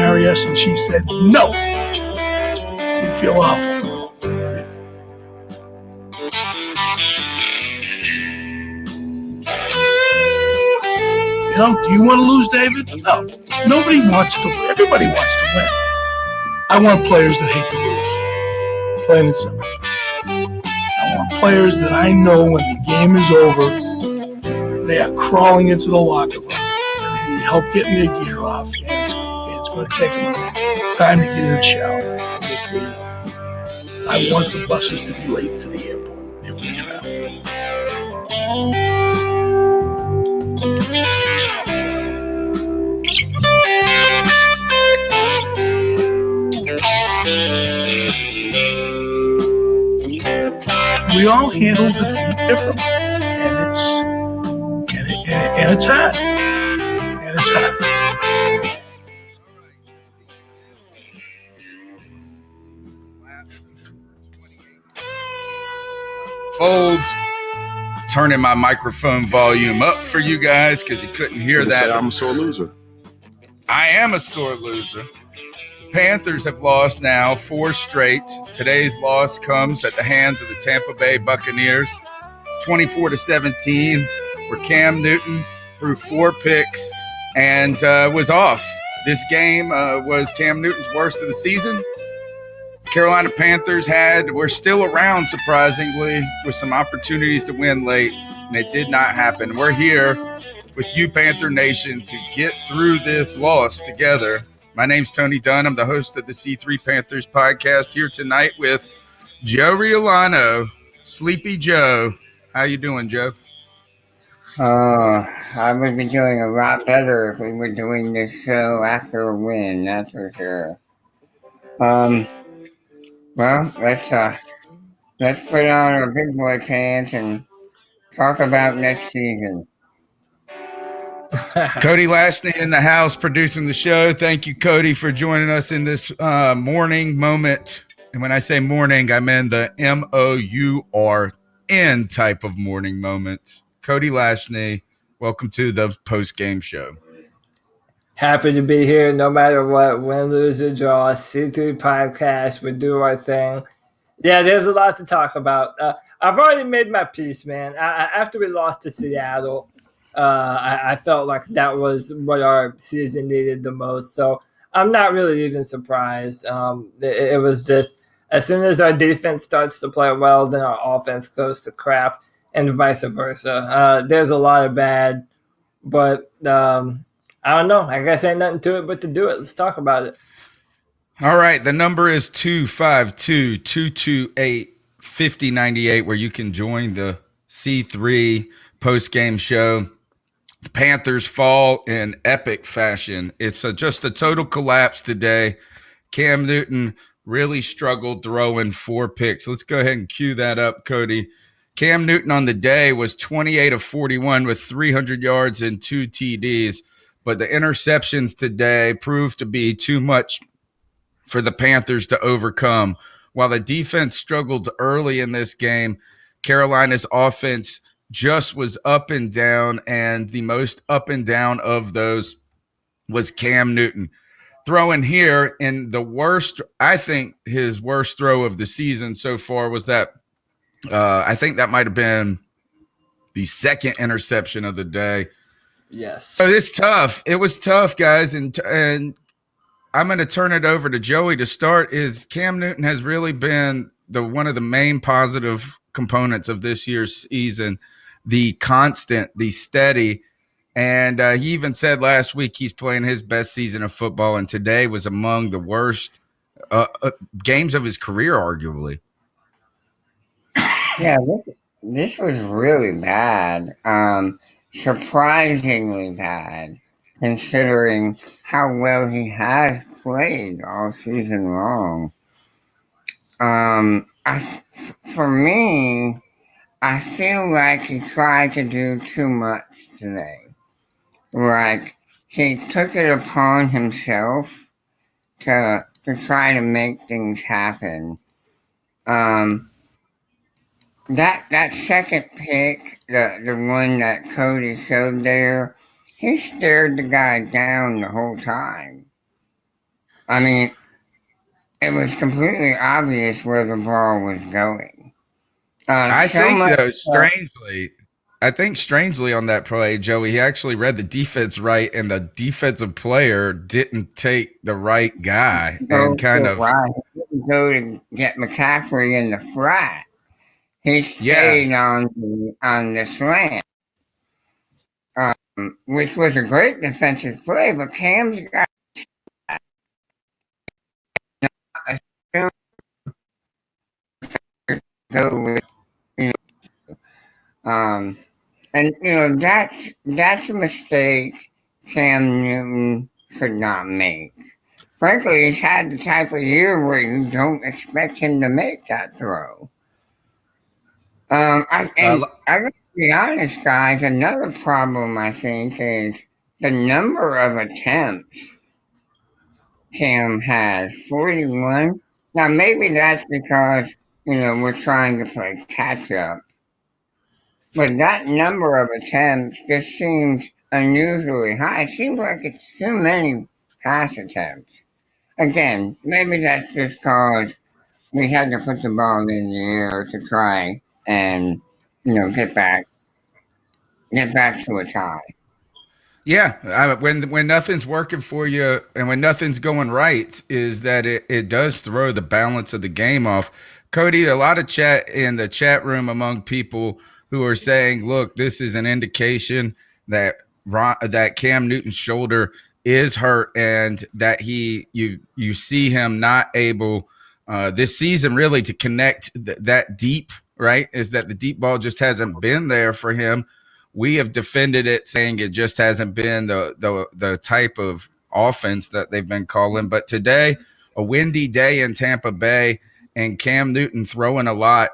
marry us? And she said, no. You'd feel awful. You know, do you want to lose, David? No. Nobody wants to win. Everybody wants to win. I want players that hate to lose. Plain and simple. I want players that I know when the game is over, they are crawling into the locker room. They need help getting their gear off. And it's going to take them time to get in the shower. I want the buses to be late to the airport if we travel. We all handle defeat differently, and it's hard. And it's hard. Folds. Turning my microphone volume up for you guys because you couldn't hear that. I'm a sore loser. I am a sore loser. The Panthers have lost now 4 straight. Today's loss comes at the hands of the Tampa Bay Buccaneers, 24-17, where Cam Newton threw 4 picks and was off. This game was Cam Newton's worst of the season. Carolina Panthers were still around, surprisingly, with some opportunities to win late, and it did not happen. We're here with you, Panther Nation, to get through this loss together. My name's Tony Dunn. I'm the host of the C3 Panthers podcast, here tonight with Joe Riolano, Sleepy Joe. How you doing, Joe? I would be doing a lot better if we were doing this show after a win, that's for sure. Well, let's put on our big boy pants and talk about next season. Cody Lashney in the house producing the show. Thank you, Cody, for joining us in this morning moment. And when I say morning, I mean the MOURN type of morning moment. Cody Lashney, welcome to the post-game show. Happy to be here no matter what, win, lose, or draw. C3 podcast, we do our thing. Yeah, there's a lot to talk about. I've already made my peace, man. After we lost to Seattle, I felt like that was what our season needed the most. So I'm not really even surprised. It was just as soon as our defense starts to play well, then our offense goes to crap and vice versa. There's a lot of bad, but I don't know. I guess ain't nothing to it but to do it. Let's talk about it. All right. The number is 252-228-5098, where you can join the C3 post-game show. The Panthers fall in epic fashion. It's just a total collapse today. Cam Newton really struggled throwing 4 picks. Let's go ahead and cue that up, Cody. Cam Newton on the day was 28 of 41 with 300 yards and 2 TDs. But the interceptions today proved to be too much for the Panthers to overcome. While the defense struggled early in this game, Carolina's offense just was up and down, and the most up and down of those was Cam Newton. Throwing here in the worst, I think his worst throw of the season so far was that, I think that might have been the second interception of the day. Yes. So it's tough. It was tough, guys, and I'm going to turn it over to Joey to start. Is Cam Newton has really been one of the main positive components of this year's season, the constant, the steady, and he even said last week he's playing his best season of football, and today was among the worst games of his career, arguably. Yeah, this was really bad. Surprisingly bad, considering how well he has played all season long. For me, I feel like he tried to do too much today. Like, he took it upon himself to try to make things happen. That second pick, the one that Cody showed there, he stared the guy down the whole time. I mean, it was completely obvious where the ball was going. I So think much. though, strangely on that play, Joey, he actually read the defense right, and the defensive player didn't take the right guy, and Go kind to of right. He didn't go to get McCaffrey in the flat. He yeah. stayed on the slant, which was a great defensive play. But Cam's got to go with you know, and that's a mistake Cam Newton should not make. Frankly, he's had the type of year where you don't expect him to make that throw. I gotta be honest, guys. Another problem I think is the number of attempts Cam has. 41. Now maybe that's because we're trying to play catch up, but that number of attempts just seems unusually high. It seems like it's too many pass attempts. Again, maybe that's just because we had to put the ball in the air to try and get back to a tie. Yeah, when nothing's working for you and when nothing's going right, is that it does throw the balance of the game off. Cody, a lot of chat in the chat room among people who are saying, "Look, this is an indication that that Cam Newton's shoulder is hurt, and that you see him not able this season really to connect that deep. Right? Is that the deep ball just hasn't been there for him." We have defended it, saying it just hasn't been the type of offense that they've been calling. But today, a windy day in Tampa Bay, and Cam Newton throwing a lot,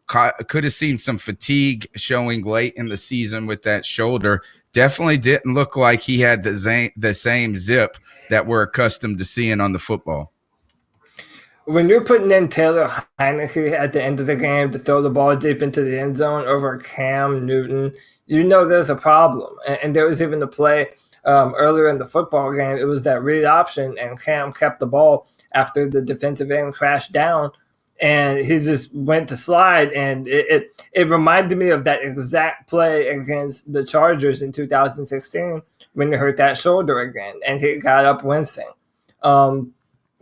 could have seen some fatigue showing late in the season with that shoulder. Definitely didn't look like he had the same zip that we're accustomed to seeing on the football. When you're putting in Taylor Heineke at the end of the game to throw the ball deep into the end zone over Cam Newton, there's a problem. And there was even a play earlier in the football game. It was that read option, and Cam kept the ball after the defensive end crashed down, and he just went to slide. And it reminded me of that exact play against the Chargers in 2016 when he hurt that shoulder again, and he got up wincing.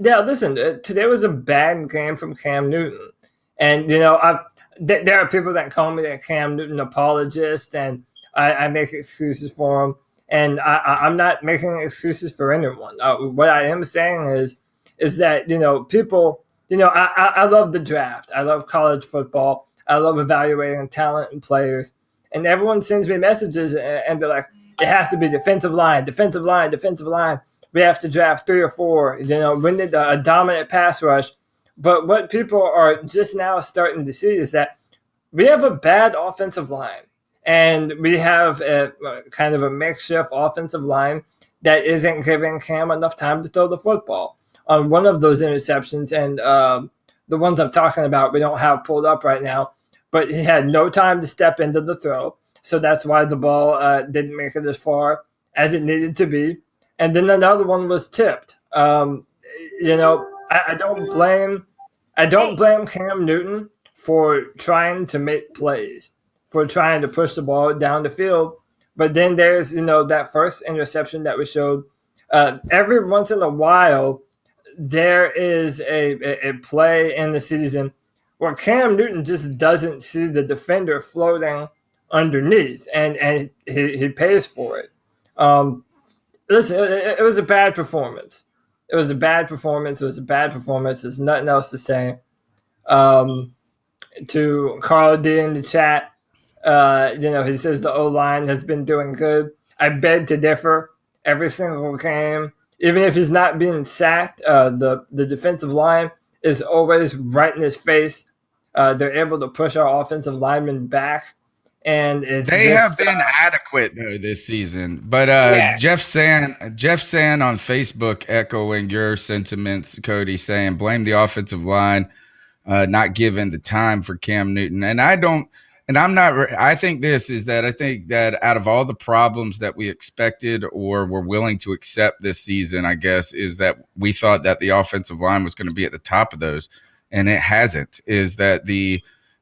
Yeah, listen, today was a bad game from Cam Newton. And, there are people that call me a Cam Newton apologist, and I make excuses for him. And I'm not making excuses for anyone. What I am saying is that, people, I love the draft. I love college football. I love evaluating talent and players. And everyone sends me messages, and they're like, it has to be defensive line, defensive line, defensive line. We have to draft 3 or 4, we need a dominant pass rush. But what people are just now starting to see is that we have a bad offensive line, and we have a kind of a makeshift offensive line that isn't giving Cam enough time to throw the football. On one of those interceptions, and the ones I'm talking about, we don't have pulled up right now, but he had no time to step into the throw. So that's why the ball didn't make it as far as it needed to be. And then another one was tipped. I don't blame Cam Newton for trying to make plays, for trying to push the ball down the field. But then there's that first interception that we showed. Every once in a while, there is a play in the season where Cam Newton just doesn't see the defender floating underneath, and he pays for it. Listen, it was a bad performance. It was a bad performance. There's nothing else to say. To Carl D in the chat, he says the O-line has been doing good. I beg to differ. Every single game, even if he's not being sacked, the defensive line is always right in his face. They're able to push our offensive linemen back. And they have been adequate though this season. But Jeff Sand on Facebook echoing your sentiments, Cody, saying blame the offensive line, not giving the time for Cam Newton. And I don't and I think that out of all the problems that we expected or were willing to accept this season, I guess, is that we thought that the offensive line was going to be at the top of those, and it hasn't. Is that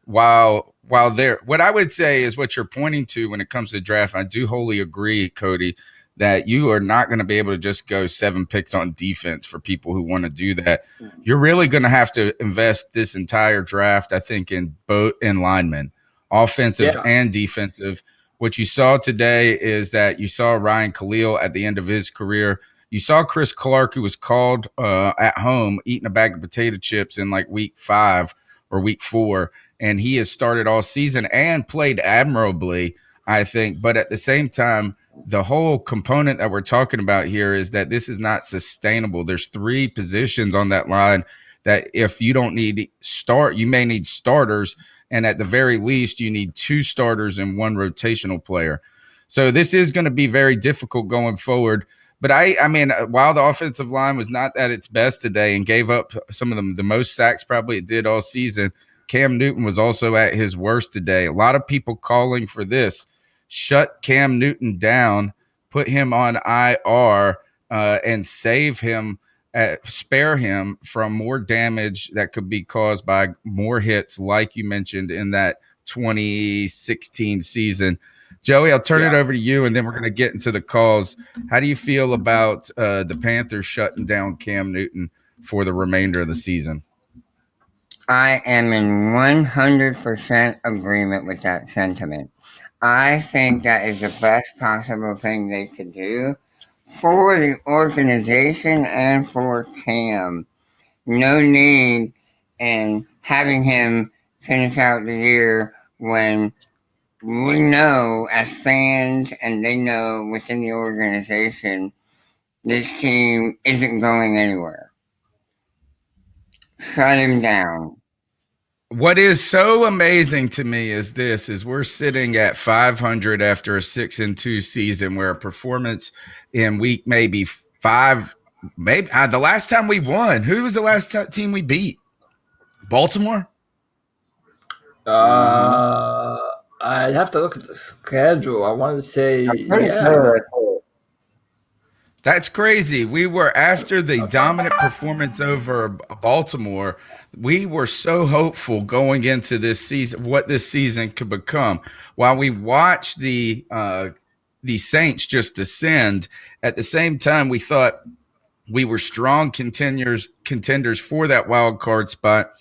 while there, what I would say is what you're pointing to when it comes to draft. I do wholly agree, Cody, that you are not going to be able to just go 7 picks on defense for people who want to do that. You're really going to have to invest this entire draft, I think, in linemen, offensive and defensive. What you saw today is that you saw Ryan Khalil at the end of his career. You saw Chris Clark, who was called at home eating a bag of potato chips in like week 5 or week 4, and he has started all season and played admirably, I think. But at the same time, the whole component that we're talking about here is that this is not sustainable. There's 3 positions on that line that if you don't need you may need starters, and at the very least, you need 2 starters and 1 rotational player. So this is going to be very difficult going forward. But I mean, while the offensive line was not at its best today and gave up some of the most sacks probably it did all season, Cam Newton was also at his worst today. A lot of people calling for this. Shut Cam Newton down, put him on IR, and save him, spare him from more damage that could be caused by more hits, like you mentioned in that 2016 season. Joey, I'll turn it over to you, and then we're going to get into the calls. How do you feel about the Panthers shutting down Cam Newton for the remainder of the season? I am in 100% agreement with that sentiment. I think that is the best possible thing they could do for the organization and for Cam. No need in having him finish out the year when we know as fans and they know within the organization this team isn't going anywhere. Shut him down. What is so amazing to me is we're sitting at 500 after a 6-2 season, where a performance in week maybe 5, maybe the last time we won. Who was the last team we beat? Baltimore. I'd have to look at the schedule. I want to say That's crazy. We were after the dominant performance over Baltimore. We were so hopeful going into this season, what this season could become. While we watched the Saints just descend, at the same time, we thought we were strong contenders for that wild card spot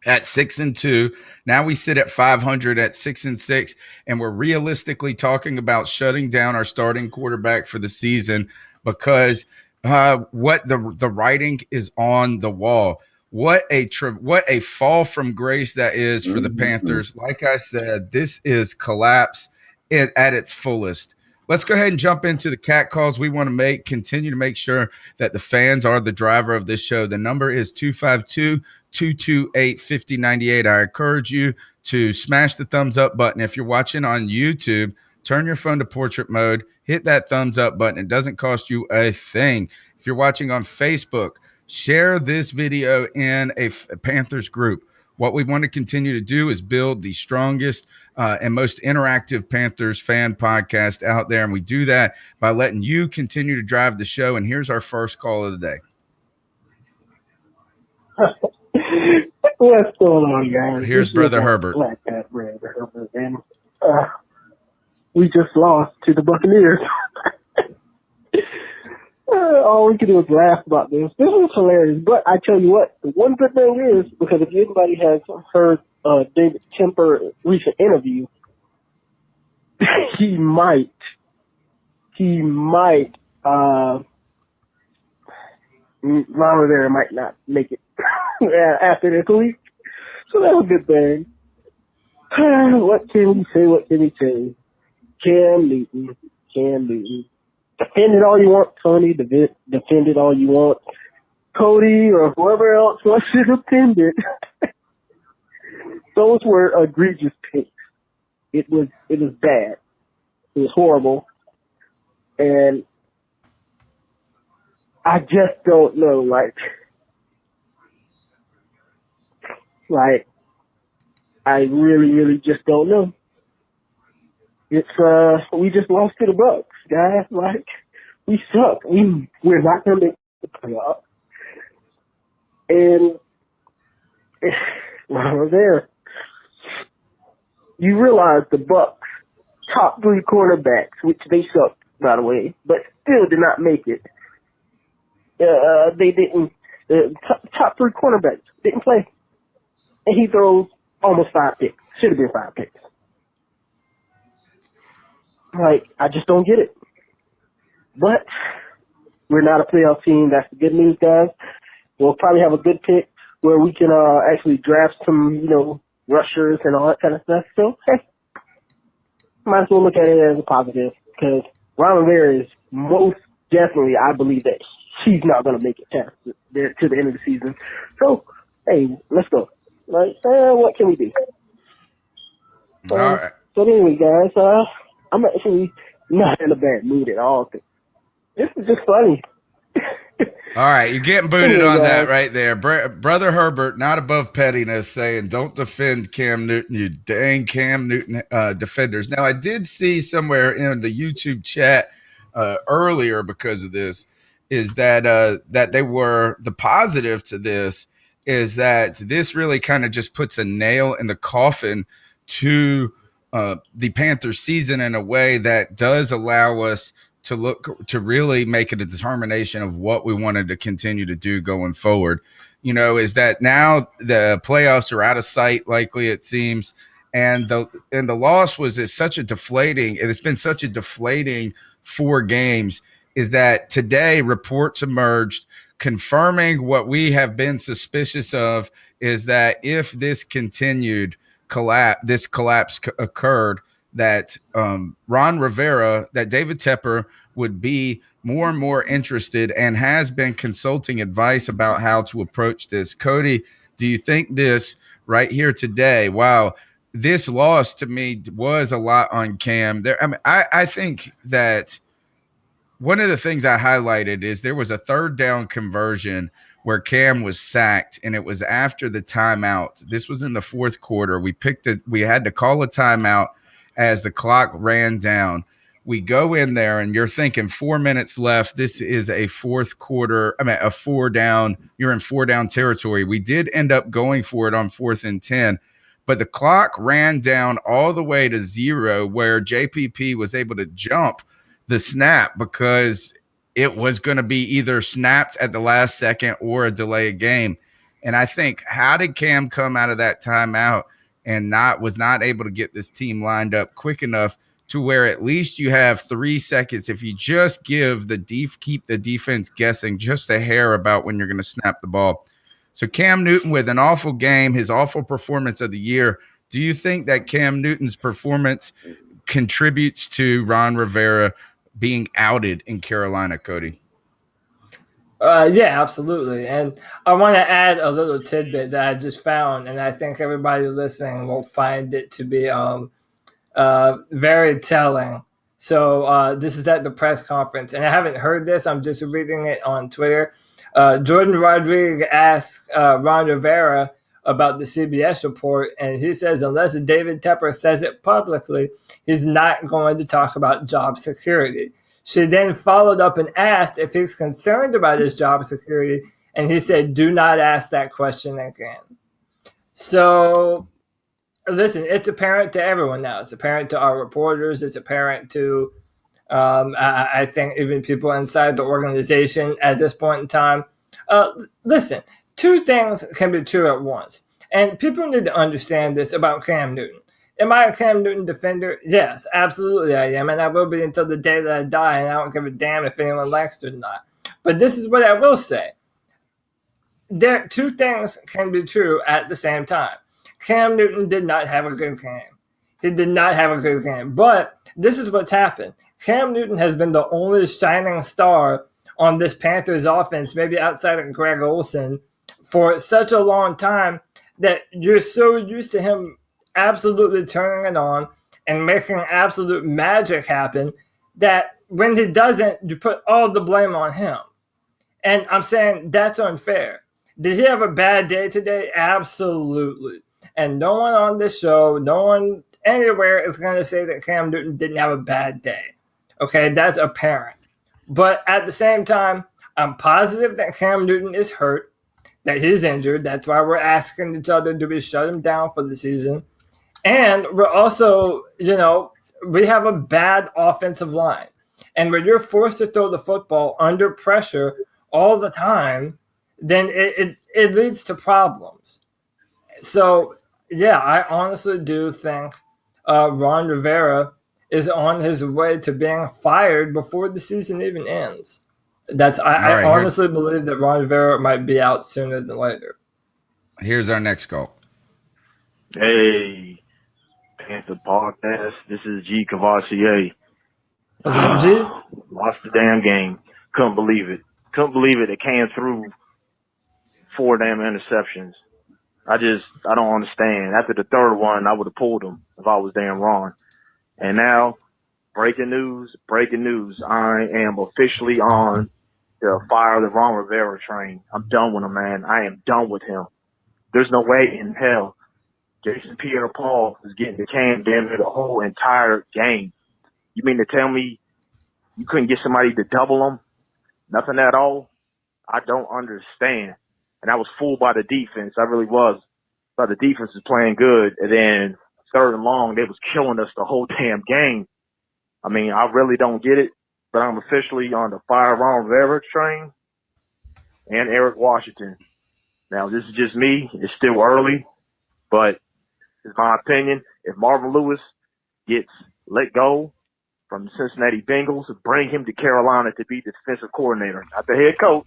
at 6-2. Now we sit at 500 at 6-6, and we're realistically talking about shutting down our starting quarterback for the season, because what the writing is on the wall. What a fall from grace that is for the Panthers. Like I said, this is collapse at its fullest. Let's go ahead and jump into the cat calls. We want to continue to make sure that the fans are the driver of this show. The number is 252-228-5098. I encourage you to smash the thumbs up button. If you're watching on YouTube, turn your phone to portrait mode, hit that thumbs up button. It doesn't cost you a thing. If you're watching on Facebook, share this video in a Panthers group. What we want to continue to do is build the strongest and most interactive Panthers fan podcast out there. And we do that by letting you continue to drive the show. And here's our first call of the day. What's going on, guys? Here's Brother Herbert. Black Cat, Brother Herbert, and we just lost to the Buccaneers. All we can do is laugh about this. This is hilarious. But I tell you what, the one good thing is, because if anybody has heard David Kemper's recent interview, he might Mama there might not make it after this week. So that's a good thing. What can we say? Cam Newton. Defend it all you want, Tony. Defend it all you want. Cody or whoever else wants to defend it. Those were egregious picks. It was bad. It was horrible. And I just don't know, like I really, really just don't know. It's we just lost to the Bucs, guys. Like, we suck. We're not gonna make the playoffs. And while we're there, you realize the Bucs top 3 cornerbacks, which they sucked, by the way, but still did not make it. They didn't. The top 3 cornerbacks didn't play, and he throws almost 5 picks. Should have been 5 picks. Like, I just don't get it. But we're not a playoff team. That's the good news, guys. We'll probably have a good pick where we can actually draft some, rushers and all that kind of stuff. So, hey, might as well look at it as a positive because Ron Rivera is most definitely, I believe that he's not going to make it past to the end of the season. So, hey, let's go. Like, what can we do? All right. So anyway, guys, I'm actually not in a bad mood at all. This is just funny. All right, you're getting booted Anyway, on guys. that right there. Brother Herbert, not above pettiness, saying, don't defend Cam Newton, you dang Cam Newton defenders. Now, I did see somewhere in the YouTube chat earlier because of this, is that they were, the positive to this is that this really kind of just puts a nail in the coffin to the Panthers season in a way that does allow us to look to really make it a determination of what we wanted to continue to do going forward. Is that now the playoffs are out of sight, likely it seems, and the loss it's been such a deflating 4 games. Is that today reports emerged confirming what we have been suspicious of, is that if this continued collapse occurred, that Ron Rivera, that David Tepper would be more and more interested and has been consulting advice about how to approach this. Cody, do you think this right here today, wow, this loss to me was a lot on Cam? I think that one of the things I highlighted is there was a 3rd down conversion where Cam was sacked, and it was after the timeout. This was in the 4th quarter. We had to call a timeout as the clock ran down. We go in there, and you're thinking 4 minutes left. This is a 4th quarter. A 4 down. You're in 4 down territory. We did end up going for it on 4th and 10, but the clock ran down all the way to 0, where JPP was able to jump the snap because it was going to be either snapped at the last second or a delay of game. And I think, how did Cam come out of that timeout and was not able to get this team lined up quick enough to where at least you have 3 seconds if you just keep the defense guessing just a hair about when you're going to snap the ball. So Cam Newton with an awful game, his awful performance of the year. Do you think that Cam Newton's performance contributes to Ron Rivera being outed in Carolina, Cody? Yeah, absolutely. And I want to add a little tidbit that I just found, and I think everybody listening will find it to be very telling. So this is at the press conference, and I haven't heard this. I'm just reading it on Twitter. Jordan Rodriguez asked Ron Rivera about the CBS report, and he says unless David Tepper says it publicly, he's not going to talk about job security. She then followed up and asked if he's concerned about his job security, and he said, do not ask that question again. So, listen, it's apparent to everyone now. It's apparent to our reporters. It's apparent to, I think, even people inside the organization at this point in time. Listen, 2 things can be true at once. And people need to understand this about Cam Newton. Am I a Cam Newton defender? Yes, absolutely I am. And I will be until the day that I die. And I don't give a damn if anyone likes it or not. But this is what I will say. 2 things can be true at the same time. Cam Newton did not have a good game. He did not have a good game. But this is what's happened. Cam Newton has been the only shining star on this Panthers offense, maybe outside of Greg Olsen, for such a long time that you're so used to him absolutely turning it on and making absolute magic happen that when he doesn't, you put all the blame on him. And I'm saying that's unfair. Did he have a bad day today? Absolutely. and no one on this show, no one anywhere is going to say that Cam Newton didn't have a bad day. Okay, that's apparent. But at the same time, I'm positive that Cam Newton is hurt, that he's injured. That's why we're asking each other, do we shut him down for the season? And we're also, we have a bad offensive line. And when you're forced to throw the football under pressure all the time, then it leads to problems. So, yeah, I honestly do think Ron Rivera is on his way to being fired before the season even ends. I honestly believe that Ron Rivera might be out sooner than later. Here's our next call. Hey, Panther Podcast. This is G. Cavassier. What's up, G? Lost the damn game. Couldn't believe it. It came through 4 damn interceptions. I don't understand. After the third one, I would have pulled him if I was damn wrong. And now, breaking news. I am officially on the fire the Ron Rivera train. I'm done with him, man. I am done with him. There's no way in hell Jason Pierre-Paul is getting the Cam damn near the whole entire game. You mean to tell me you couldn't get somebody to double him? Nothing at all? I don't understand. And I was fooled by the defense. I really was. But the defense was playing good. And then 3rd and long, they was killing us the whole damn game. I mean, I really don't get it. But I'm officially on the fire Ron Rivera train and Eric Washington. Now, this is just me. It's still early. But it's my opinion. If Marvin Lewis gets let go from the Cincinnati Bengals, bring him to Carolina to be the defensive coordinator. Not the head coach,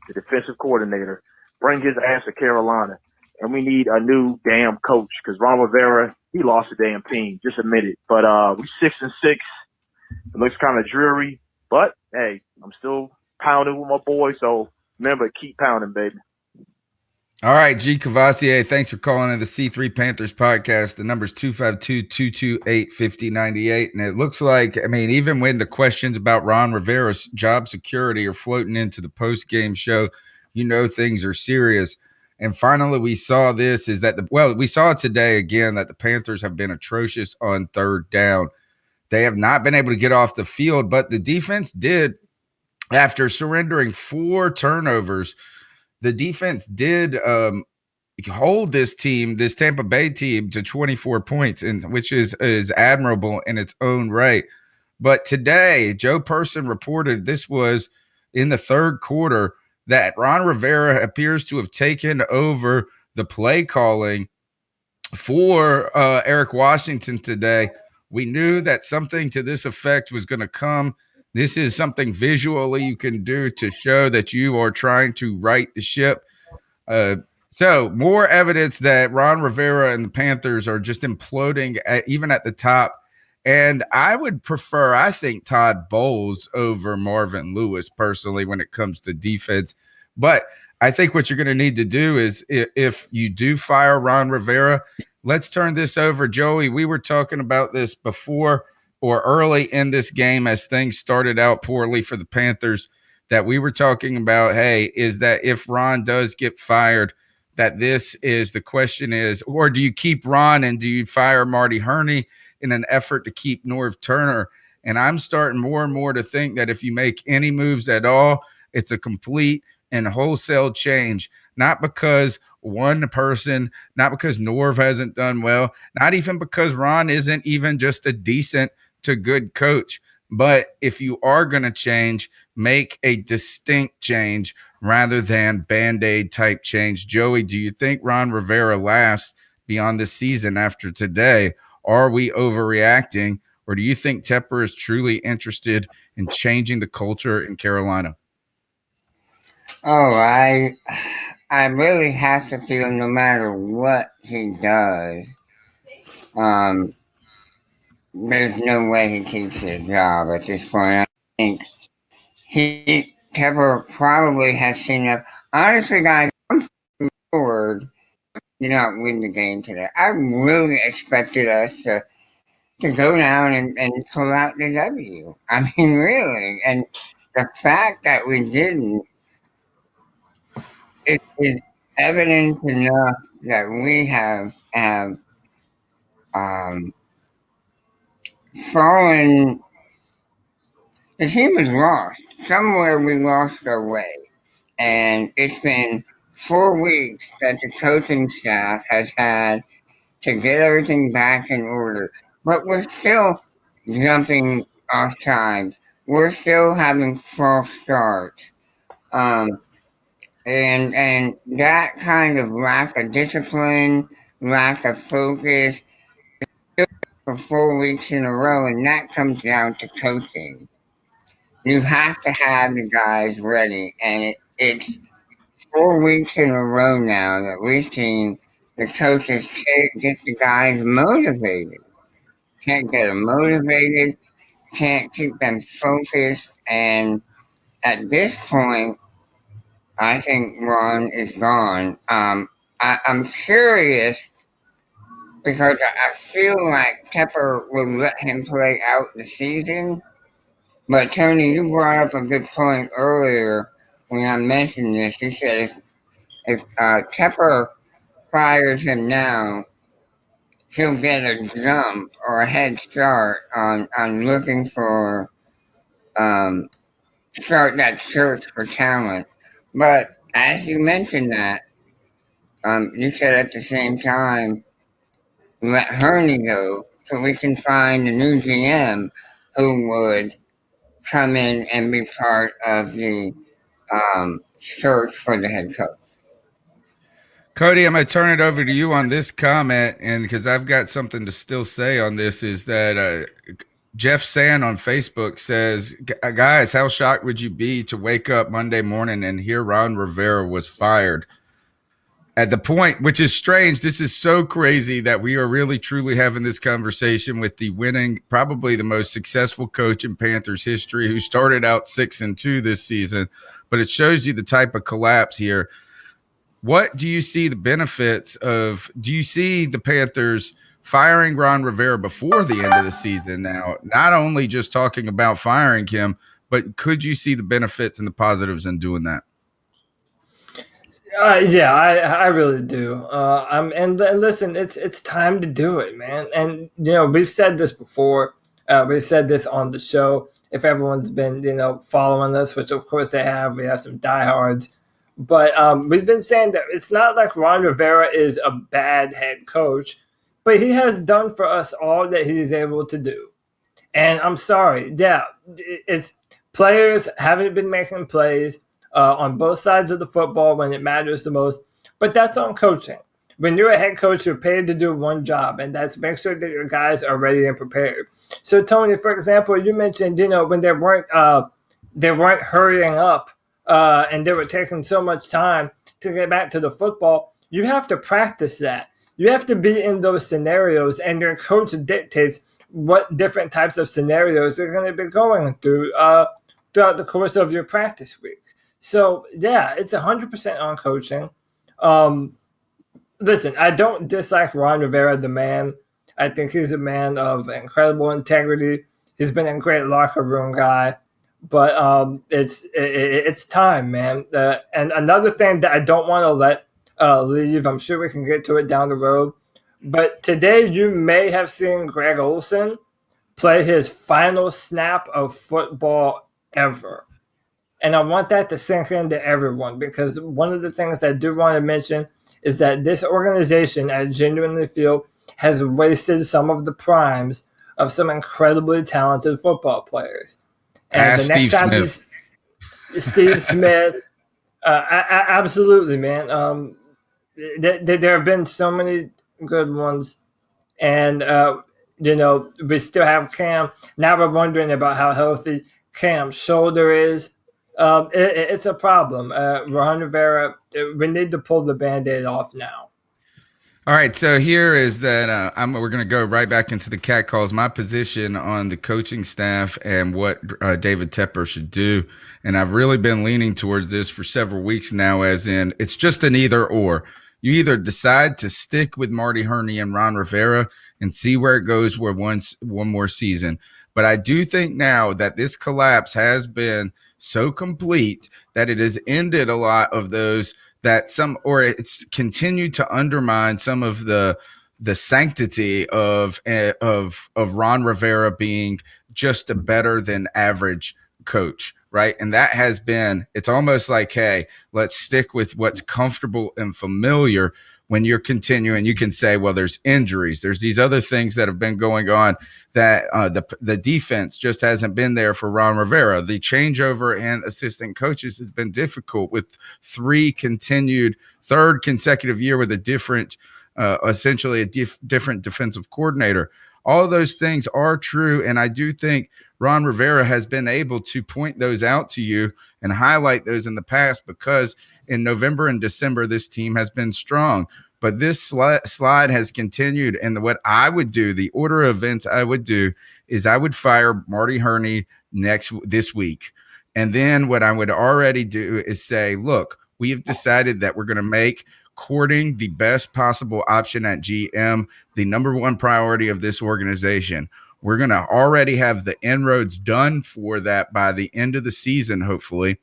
the defensive coordinator. Bring his ass to Carolina. And we need a new damn coach because Ron Rivera, he lost the damn team. Just admit it. But we 6-6. It looks kind of dreary. But, hey, I'm still pounding with my boy. So, remember, keep pounding, baby. All right, G. Cavassier, thanks for calling in the C3 Panthers podcast. The number's 252-228-5098. And it looks like, I mean, even when the questions about Ron Rivera's job security are floating into the post-game show, things are serious. And finally, we saw this we saw today again that the Panthers have been atrocious on 3rd down. They have not been able to get off the field, but the defense did, after surrendering 4 turnovers, the defense did hold this Tampa Bay team to 24 points, which is admirable in its own right. But today, Joe Person reported this was in the 3rd quarter that Ron Rivera appears to have taken over the play calling for Eric Washington today. We knew that something to this effect was going to come. This is something visually you can do to show that you are trying to right the ship. So more evidence that Ron Rivera and the Panthers are just imploding even at the top. And I would prefer, I think, Todd Bowles over Marvin Lewis personally when it comes to defense. But I think what you're going to need to do is if you do fire Ron Rivera, let's turn this over. Joey, we were talking about this before or early in this game as things started out poorly for the Panthers, that we were talking about, hey, is that if Ron does get fired, that this is the question is, or do you keep Ron and do you fire Marty Herney in an effort to keep Norv Turner? And I'm starting more and more to think that if you make any moves at all, it's a complete and wholesale change, not because one person, not because Norv hasn't done well, not even because Ron isn't even just a decent to good coach. But if you are going to change, make a distinct change rather than Band-Aid type change. Joey, do you think Ron Rivera lasts beyond the season after today? Are we overreacting, or do you think Tepper is truly interested in changing the culture in Carolina? Oh, I really have to feel no matter what he does, there's no way he keeps his job at this point. I think Tepper probably has seen enough. Honestly, guys, I'm forward to not win the game today. I really expected us to go down and pull out the W. I mean, really. And the fact that we didn't is evidence enough that we have fallen. The team is lost. Somewhere we lost our way. And it's been 4 weeks that the coaching staff has had to get everything back in order. But we're still jumping off sides. We're still having false starts. And that kind of lack of discipline, lack of focus for 4 weeks in a row, and that comes down to coaching. You have to have the guys ready, and it's 4 weeks in a row now that we've seen the coaches can't get the guys motivated. Can't get them motivated, can't keep them focused, and at this point, I think Ron is gone. I'm curious because I feel like Tepper would let him play out the season. But Tony, you brought up a good point earlier when I mentioned this. You said if Tepper fires him now, he'll get a jump or a head start on looking for start that search for talent. But as you mentioned that, you said at the same time, let Herney go so we can find a new GM who would come in and be part of the search for the head coach. Cody, I'm going to turn it over to you on this comment, and because I've got something to still say on this, is that Jeff Sand on Facebook says, guys, how shocked would you be to wake up Monday morning and hear Ron Rivera was fired? At the point, which is strange, this is so crazy that we are really truly having this conversation with the winning, probably the most successful coach in Panthers history, who started out 6-2 this season. But it shows you the type of collapse here. What do you see the benefits of? Do you see the Panthers firing Ron Rivera before the end of the season now? Not only just talking about firing him, but could you see the benefits and the positives in doing that? Yeah, I really do. And listen, it's time to do it, man. And we've said this before. We've said this on the show. If everyone's been following us, which of course they have, we have some diehards. But we've been saying that it's not like Ron Rivera is a bad head coach, but he has done for us all that he is able to do. And I'm sorry, yeah, it's players haven't been making plays on both sides of the football when it matters the most, but that's on coaching. When you're a head coach, you're paid to do one job, and that's make sure that your guys are ready and prepared. So, Tony, for example, you mentioned, when they weren't hurrying up and they were taking so much time to get back to the football. You have to practice that. You have to be in those scenarios, and your coach dictates what different types of scenarios they're going to be going through throughout the course of your practice week. So, yeah, it's 100% on coaching. Listen, I don't dislike Ron Rivera, the man. I think he's a man of incredible integrity. He's been a great locker room guy. But it's time, man. And another thing that I don't want to let leave, I'm sure we can get to it down the road, but today you may have seen Greg Olsen play his final snap of football ever. And I want that to sink into everyone, because one of the things I do want to mention is that this organization, I genuinely feel, has wasted some of the primes of some incredibly talented football players. And the next time Steve Smith, absolutely, man. There have been so many good ones, and we still have Cam. Now we're wondering about how healthy Cam's shoulder is. It's a problem. Ron Rivera, we need to pull the Band-Aid off now. All right, so here is that we're going to go right back into the cat calls. My position on the coaching staff and what David Tepper should do, and I've really been leaning towards this for several weeks now, as in it's just an either or. You either decide to stick with Marty Herney and Ron Rivera and see where it goes for one more season. But I do think now that this collapse has been so complete that it has ended a lot of those that it's continued to undermine some of the sanctity of Ron Rivera being just a better than average coach, right? And that has been, it's almost like, hey, let's stick with what's comfortable and familiar. When you're continuing, you can say, well, there's injuries, there's these other things that have been going on, that the defense just hasn't been there for Ron Rivera. The changeover in assistant coaches has been difficult, with third consecutive year with a different, essentially a different defensive coordinator. All of those things are true, and I do think Ron Rivera has been able to point those out to you and highlight those in the past, because in November and December, this team has been strong. But this slide has continued. And what I would do, the order of events I would do, is I would fire Marty Herney this week. And then what I would already do is say, look, we have decided that we're going to make courting the best possible option at GM the number one priority of this organization. We're going to already have the inroads done for that by the end of the season, hopefully.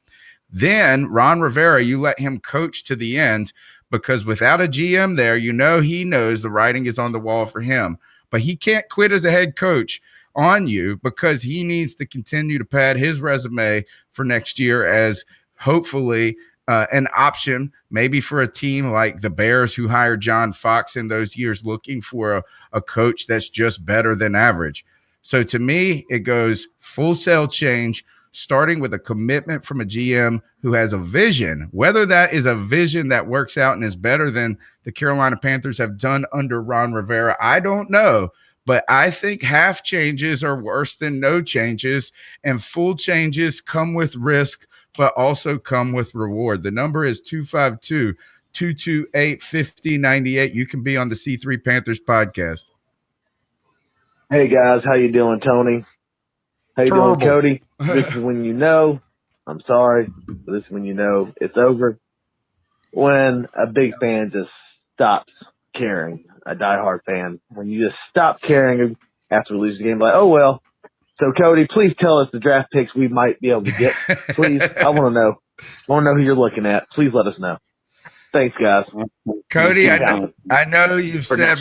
Then Ron Rivera, you let him coach to the end, because without a GM there, he knows the writing is on the wall for him. But he can't quit as a head coach on you, because he needs to continue to pad his resume for next year as hopefully an option, maybe for a team like the Bears, who hired John Fox in those years, looking for a coach that's just better than average. So to me, it goes full sail change, starting with a commitment from a GM who has a vision. Whether that is a vision that works out and is better than the Carolina Panthers have done under Ron Rivera, I don't know. But I think half changes are worse than no changes, and full changes come with risk, but also come with reward. The number is 252-228-5098. You can be on the C3 Panthers podcast. Hey guys, how you doing, Tony? How you doing, Cody? This is when you know. I'm sorry, but this is when you know it's over. When a big fan just stops caring, a diehard fan, when you just stop caring after losing the game, like, oh well. So Cody, please tell us the draft picks we might be able to get. Please, I want to know. I want to know who you're looking at. Please let us know. Thanks, guys. Cody, I know you've said.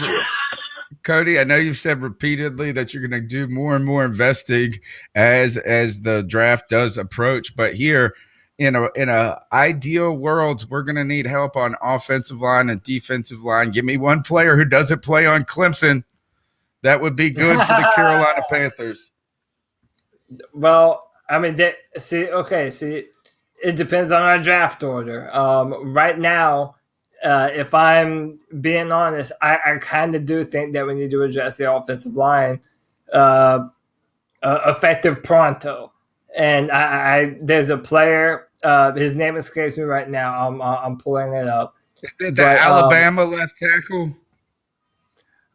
Cody, I know you've said repeatedly that you're going to do more and more investing as the draft does approach. But here, in a ideal world, we're going to need help on offensive line and defensive line. Give me one player who doesn't play on Clemson. That would be good for the Carolina Panthers. Well, I mean, it depends on our draft order. Right now, if I'm being honest, I kind of do think that we need to address the offensive line effective pronto. And there's a player, his name escapes me right now. I'm pulling it up. Is it the Alabama left tackle?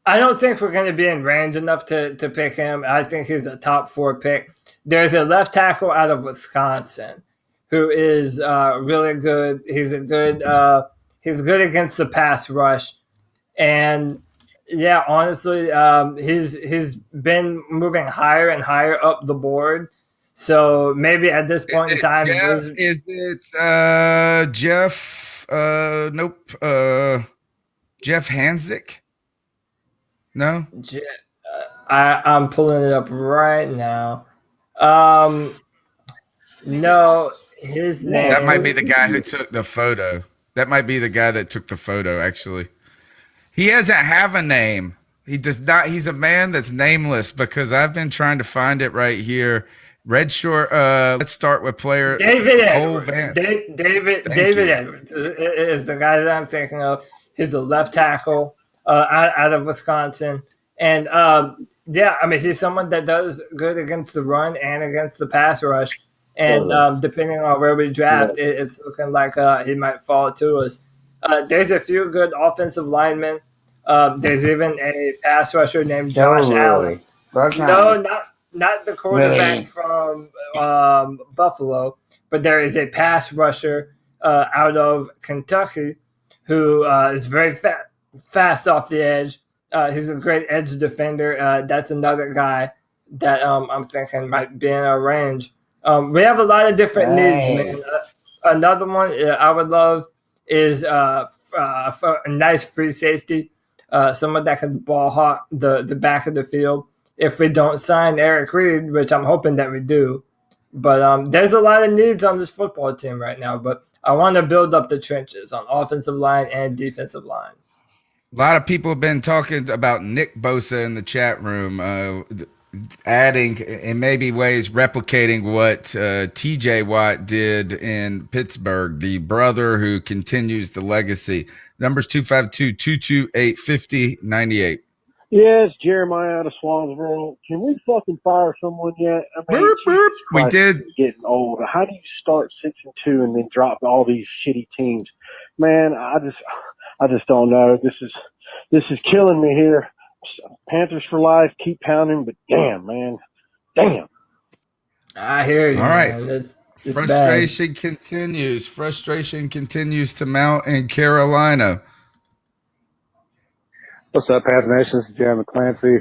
I don't think we're going to be in range enough to pick him. I think he's a top 4 pick. There's a left tackle out of Wisconsin who is really good. He's good against the pass rush. And yeah, honestly, he's been moving higher and higher up the board. So maybe at this point in time, is it Jeff? Nope. Jeff Hanzik? No. I'm pulling it up right now. No, his name. That might be the guy who took the photo. That might be the guy that took the photo, actually. He doesn't have a name. He does not. He's a man that's nameless, because I've been trying to find it right here. Red short. Let's start with player David Edwards. David Edwards is the guy that I'm thinking of. He's the left tackle out of Wisconsin. And yeah, I mean, he's someone that does good against the run and against the pass rush. And depending on where we draft, it's looking like he might fall to us. There's a few good offensive linemen. There's even a pass rusher named Josh Allen. No, not the quarterback from Buffalo, but there is a pass rusher out of Kentucky who is very fast off the edge. He's a great edge defender. That's another guy that I'm thinking might be in our range. We have a lot of different needs, man. Another one I would love is a nice free safety, someone that can ball hawk the back of the field. If we don't sign Eric Reed, which I'm hoping that we do, but there's a lot of needs on this football team right now. But I want to build up the trenches on offensive line and defensive line. A lot of people have been talking about Nick Bosa in the chat room, adding in maybe ways replicating what TJ Watt did in Pittsburgh, the brother who continues the legacy. Numbers 252-228-5098. Yes, Jeremiah out of Swansboro. Can we fucking fire someone yet? I mean, Boop, boop. Jesus We Christ, did. it's getting old. How do you start 6-2 and then drop all these shitty teams? Man, I just don't know. This is killing me here. Panthers for life. Keep pounding, but damn, man, damn. I hear you. All right. Man. It's Frustration continues. Frustration continues to mount in Carolina. What's up, Panthers Nation? This is Jeremy Clancy.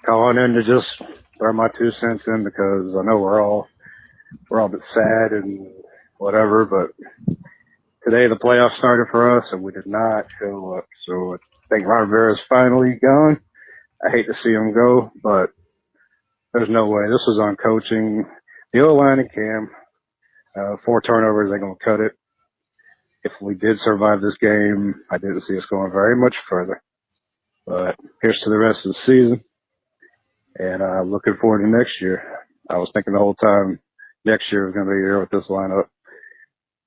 Calling in to just throw my 2 cents in because I know we're all a bit sad and whatever, but today the playoffs started for us and we did not show up. So I think Ron Rivera's finally gone. I hate to see him go, but there's no way. This was on coaching. The O-line and Cam, 4 turnovers, they're going to cut it. If we did survive this game, I didn't see us going very much further. But here's to the rest of the season, and I'm looking forward to next year. I was thinking the whole time next year was going to be a year with this lineup,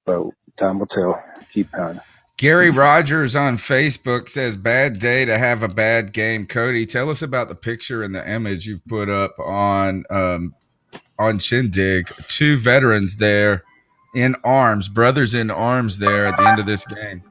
but time will tell. Keep pounding. Gary Rogers on Facebook says, bad day to have a bad game. Cody, tell us about the picture and the image you've put up on Shindig. 2 veterans there in arms, brothers in arms there at the end of this game.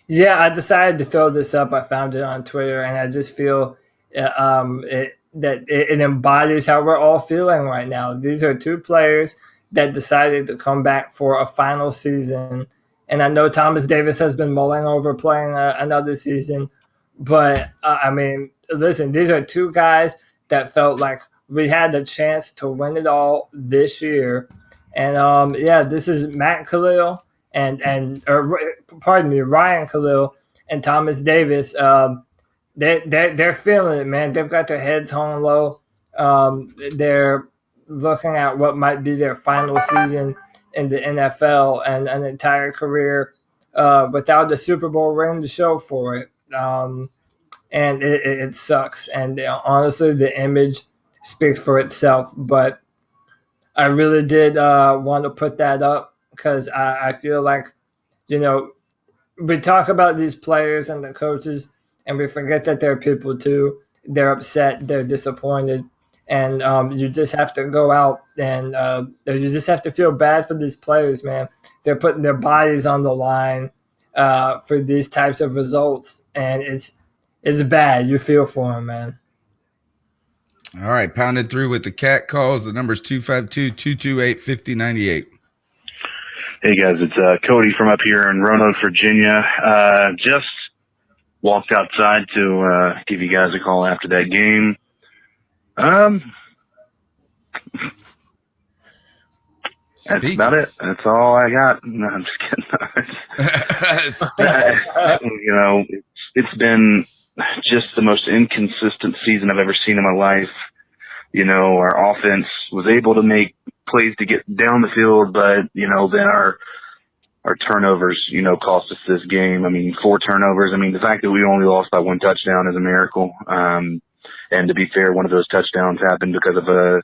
Yeah, I decided to throw this up. I found it on Twitter, and I just feel that it embodies how we're all feeling right now. These are 2 players that decided to come back for a final season. And I know Thomas Davis has been mulling over playing another season. But, I mean, listen, these are 2 guys that felt like we had a chance to win it all this year. And, this is Matt Khalil Ryan Khalil and Thomas Davis. They're feeling it, man. They've got their heads hung low. They're looking at what might be their final season in the NFL and an entire career without the Super Bowl ring to show for it. And it sucks. And honestly, the image speaks for itself. But I really did want to put that up because I feel like, we talk about these players and the coaches, and we forget that they're people too. They're upset, they're disappointed, and you just have to go out and you just have to feel bad for these players, man. They're putting their bodies on the line for these types of results, and it's bad. You feel for them, man. All right, pounded through with the cat calls. The number's 252-228-5098. Hey guys, it's Cody from up here in Roanoke, Virginia. Just walked outside to give you guys a call after that game. That's about it. That's all I got. No, I'm just kidding. It's been just the most inconsistent season I've ever seen in my life. Our offense was able to make plays to get down the field, but, then our turnovers, cost us this game. I mean, 4 turnovers. I mean, the fact that we only lost by 1 touchdown is a miracle. And to be fair, one of those touchdowns happened because of that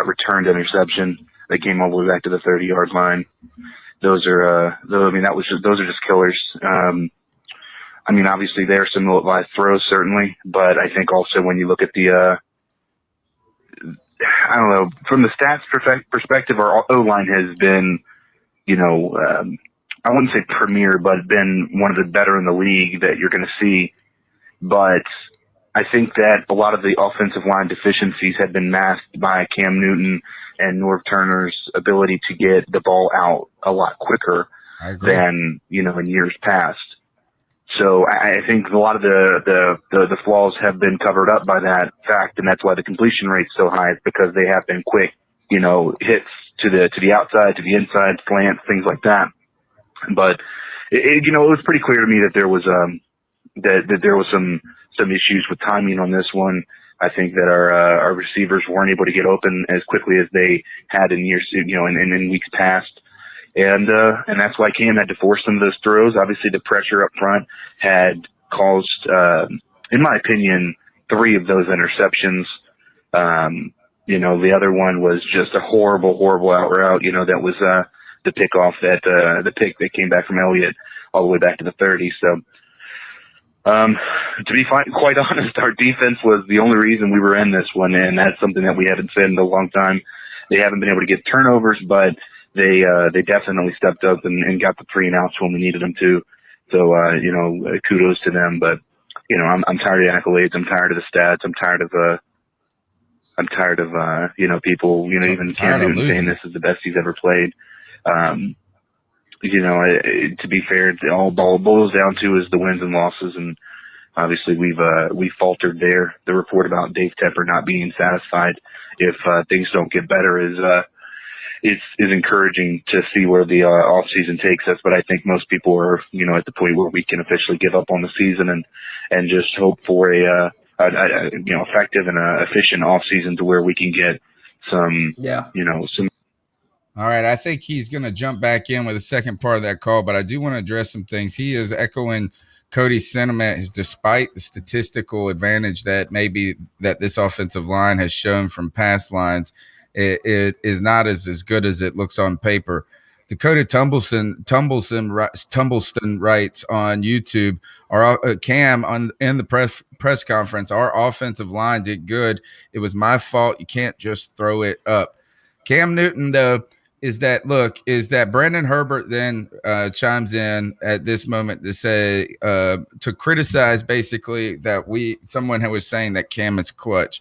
returned interception that came all the way back to the 30-yard line. Those are just killers. Obviously there are some ill-advised throws, certainly, but I think also when you look at the, from the stats perspective, our O-line has been, I wouldn't say premier, but been one of the better in the league that you're going to see. But I think that a lot of the offensive line deficiencies have been masked by Cam Newton and Norv Turner's ability to get the ball out a lot quicker than, in years past. So I think a lot of the flaws have been covered up by that fact, and that's why the completion rate's so high, because they have been quick, hits to the outside, to the inside, slants, things like that. But it was pretty clear to me that there was that there was some issues with timing on this one. I think that our receivers weren't able to get open as quickly as they had in years, in weeks past. And that's why Cam had to force some of those throws. Obviously, the pressure up front had caused, in my opinion, 3 of those interceptions. The other one was just a horrible out route. That was the pick off the pick that came back from Elliott all the way back to the 30. So, to be quite honest, our defense was the only reason we were in this one, and that's something that we haven't said in a long time. They haven't been able to get turnovers, but they definitely stepped up and got the 3 and outs when we needed them to. So, kudos to them. But, I'm tired of accolades. I'm tired of the stats. I'm tired of people, even Cam Newton saying this is the best he's ever played. To be fair, all boils down to is the wins and losses, and obviously we faltered there. The report about Dave Tepper not being satisfied if things don't get better is encouraging to see where the off season takes us. But I think most people are at the point where we can officially give up on the season and just hope for a effective and efficient off season to where we can get some some. All right, I think he's going to jump back in with the second part of that call, but I do want to address some things. He is echoing Cody's sentiment is despite the statistical advantage that maybe that this offensive line has shown from past lines, it is not as good as it looks on paper. Dakota Tumbleston writes on YouTube, or Cam in the press conference, our offensive line did good. It was my fault. You can't just throw it up. Cam Newton, though, is that Brandon Herbert then chimes in at this moment to say to criticize basically that someone who was saying that Cam is clutch.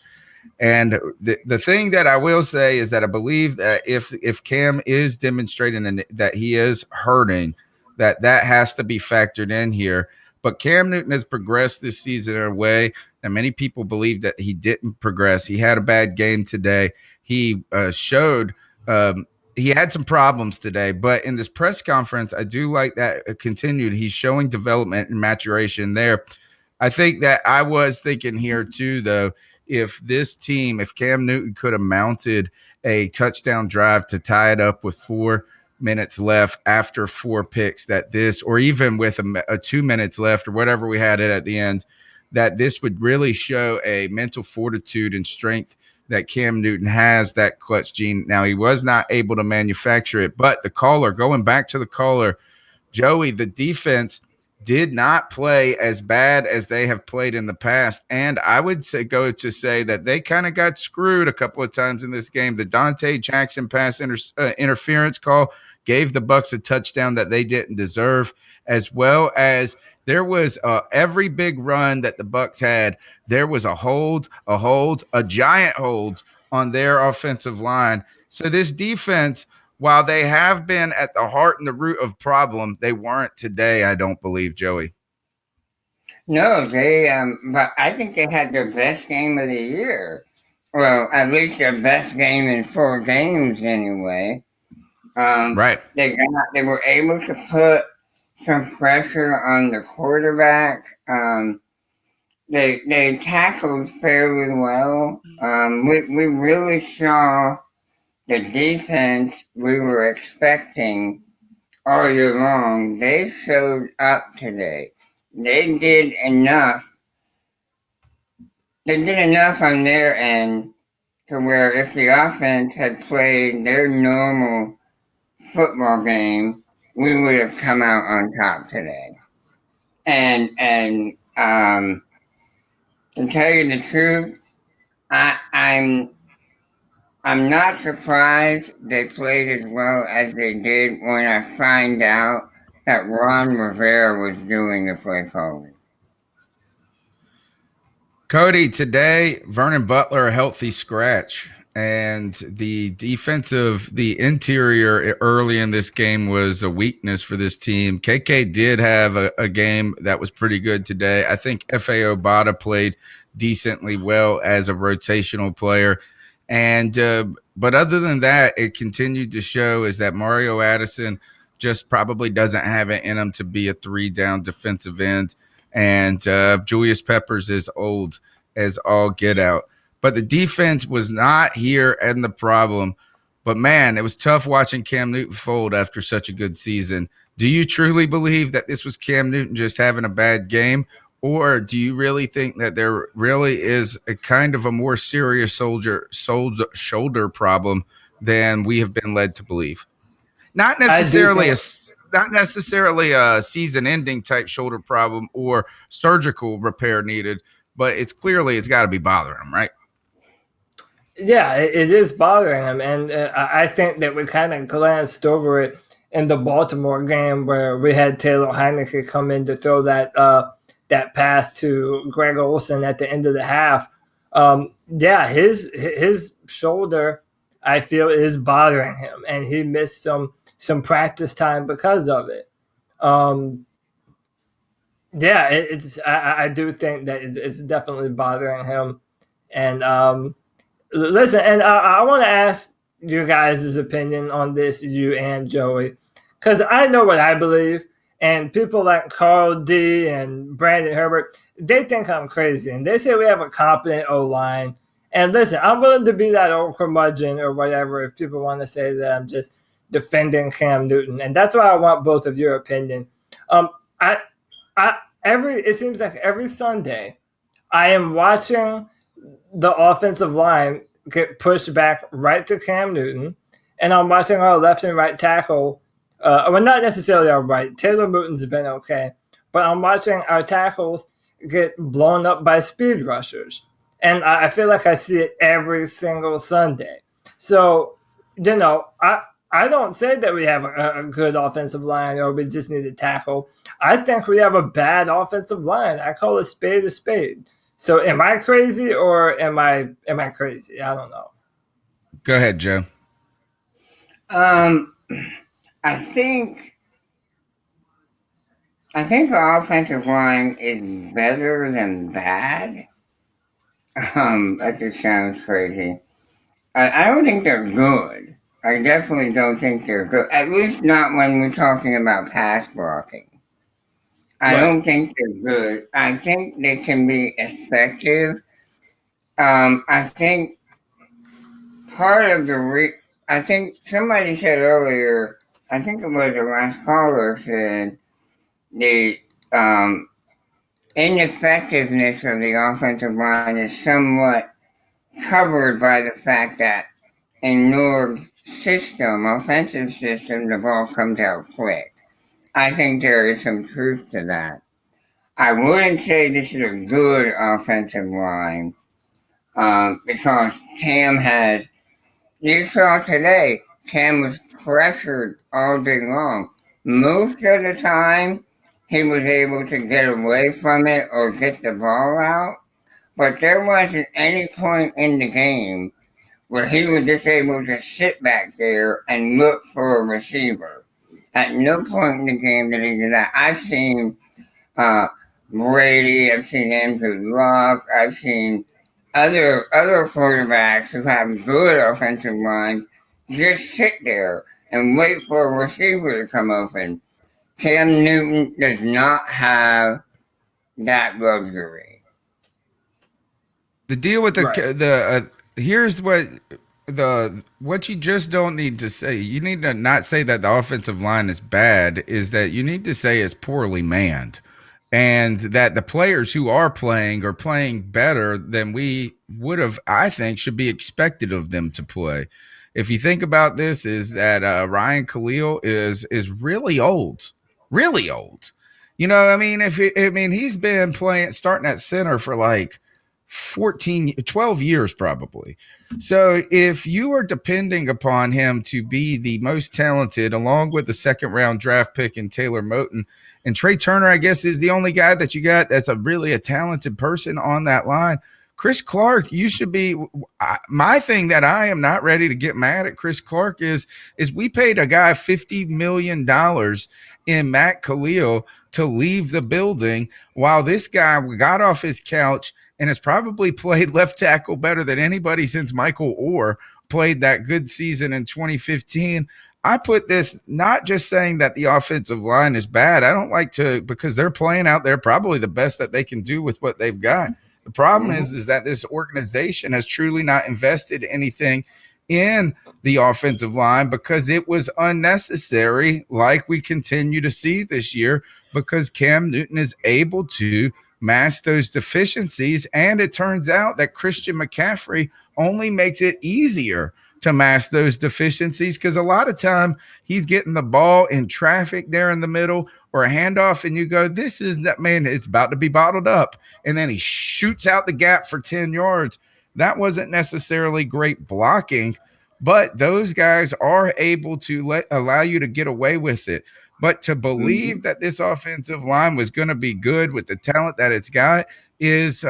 And the thing that I will say is that I believe that if Cam is demonstrating that he is hurting, that has to be factored in here. But Cam Newton has progressed this season in a way that many people believe that he didn't progress. He had a bad game today. He showed he had some problems today, but in this press conference, I do like that continued. He's showing development and maturation there. I think that I was thinking here too, though, if Cam Newton could have mounted a touchdown drive to tie it up with 4 minutes left after 4 picks, or even with a 2 minutes left or whatever we had it at the end, that this would really show a mental fortitude and strength that Cam Newton has, that clutch gene. Now, he was not able to manufacture it, but going back to the caller, Joey, the defense did not play as bad as they have played in the past. And I would say that they kind of got screwed a couple of times in this game. The Dante Jackson pass interference call gave the Bucs a touchdown that they didn't deserve, as well as there was every big run that the Bucs had. There was a giant hold on their offensive line. So this defense, while they have been at the heart and the root of problem, they weren't today, I don't believe, Joey. No, but I think they had their best game of the year. Well, at least their best game in 4 games anyway. Right. They were able to put some pressure on the quarterback. They tackled fairly well. We really saw the defense we were expecting all year long. They showed up today. They did enough. They did enough on their end to where if the offense had played their normal football game, we would have come out on top today. And to tell you the truth, I'm not surprised they played as well as they did when I find out that Ron Rivera was doing the play calling. Cody, today, Vernon Butler, a healthy scratch. And the interior early in this game was a weakness for this team. KK did have a game that was pretty good today. I think F.A. Obata played decently well as a rotational player. And but other than that, it continued to show is that Mario Addison just probably doesn't have it in him to be a 3-down defensive end. And Julius Peppers is old as all get out. But the defense was not here and the problem. But man, it was tough watching Cam Newton fold after such a good season. Do you truly believe that this was Cam Newton just having a bad game? Or do you really think that there really is a kind of a more serious shoulder problem than we have been led to believe? Not necessarily a season-ending type shoulder problem or surgical repair needed, but it's got to be bothering him, right? Yeah, it is bothering him, and I think that we kind of glanced over it in the Baltimore game where we had Taylor Heineke come in to throw that pass to Greg Olsen at the end of the half. Yeah, his shoulder, I feel, is bothering him, and he missed some practice time because of it. Yeah, I do think that it's definitely bothering him, and listen, and I want to ask you guys' opinion on this, you and Joey, because I know what I believe, and people like Carl D and Brandon Herbert, they think I'm crazy, and they say we have a competent O-line. And listen, I'm willing to be that old curmudgeon or whatever if people want to say that I'm just defending Cam Newton, and that's why I want both of your opinion. I it seems like every Sunday I am watching the offensive line get pushed back right to Cam Newton, and I'm watching our left and right tackle. Well, not necessarily our right. Taylor Mooton's been okay, but I'm watching our tackles get blown up by speed rushers, and I feel like I see it every single Sunday. So, I don't say that we have a good offensive line or we just need to tackle. I think we have a bad offensive line. I call a spade a spade. So am I crazy or am I crazy? I don't know. Go ahead, Joe. I think the offensive line is better than bad. That just sounds crazy. I don't think they're good. I definitely don't think they're good. At least not when we're talking about pass blocking. I don't think they're good. I think they can be effective. I think part of I think somebody said earlier, I think it was the last caller said, the ineffectiveness of the offensive line is somewhat covered by the fact that in Norv's offensive system, the ball comes out quick. I think there is some truth to that. I wouldn't say this is a good offensive line because Cam has, you saw today, Cam was pressured all day long. Most of the time, he was able to get away from it or get the ball out, but there wasn't any point in the game where he was just able to sit back there and look for a receiver. At no point in the game did he do that. I've seen Brady, I've seen Andrew Luck, I've seen other quarterbacks who have good offensive lines just sit there and wait for a receiver to come open. Cam Newton does not have that luxury. The deal with here's what you just don't need to say. You need to not say that the offensive line is bad. Is that you need to say it's poorly manned, and that the players who are playing better than we would have. I think should be expected of them to play. If you think about this, is that Ryan Khalil is really old, really old. I mean, he's been starting at center for like 12 years probably. So if you are depending upon him to be the most talented, along with the second round draft pick in Taylor Moton, and Trey Turner, I guess, is the only guy that you got that's a talented person on that line. Chris Clark, you should be. My thing that I am not ready to get mad at Chris Clark is we paid a guy $50 million in Matt Khalil to leave the building while this guy got off his couch, and has probably played left tackle better than anybody since Michael Orr played that good season in 2015. I put this not just saying that the offensive line is bad. I don't like to, because they're playing out there probably the best that they can do with what they've got. The problem is that this organization has truly not invested anything in the offensive line because it was unnecessary, like we continue to see this year, because Cam Newton is able to mask those deficiencies. And it turns out that Christian McCaffrey only makes it easier to mask those deficiencies, because a lot of time he's getting the ball in traffic there in the middle or a handoff, and you go, this is that man, it's about to be bottled up. And then he shoots out the gap for 10 yards. That wasn't necessarily great blocking, but those guys are able to allow you to get away with it. But to believe that this offensive line was going to be good with the talent that it's got is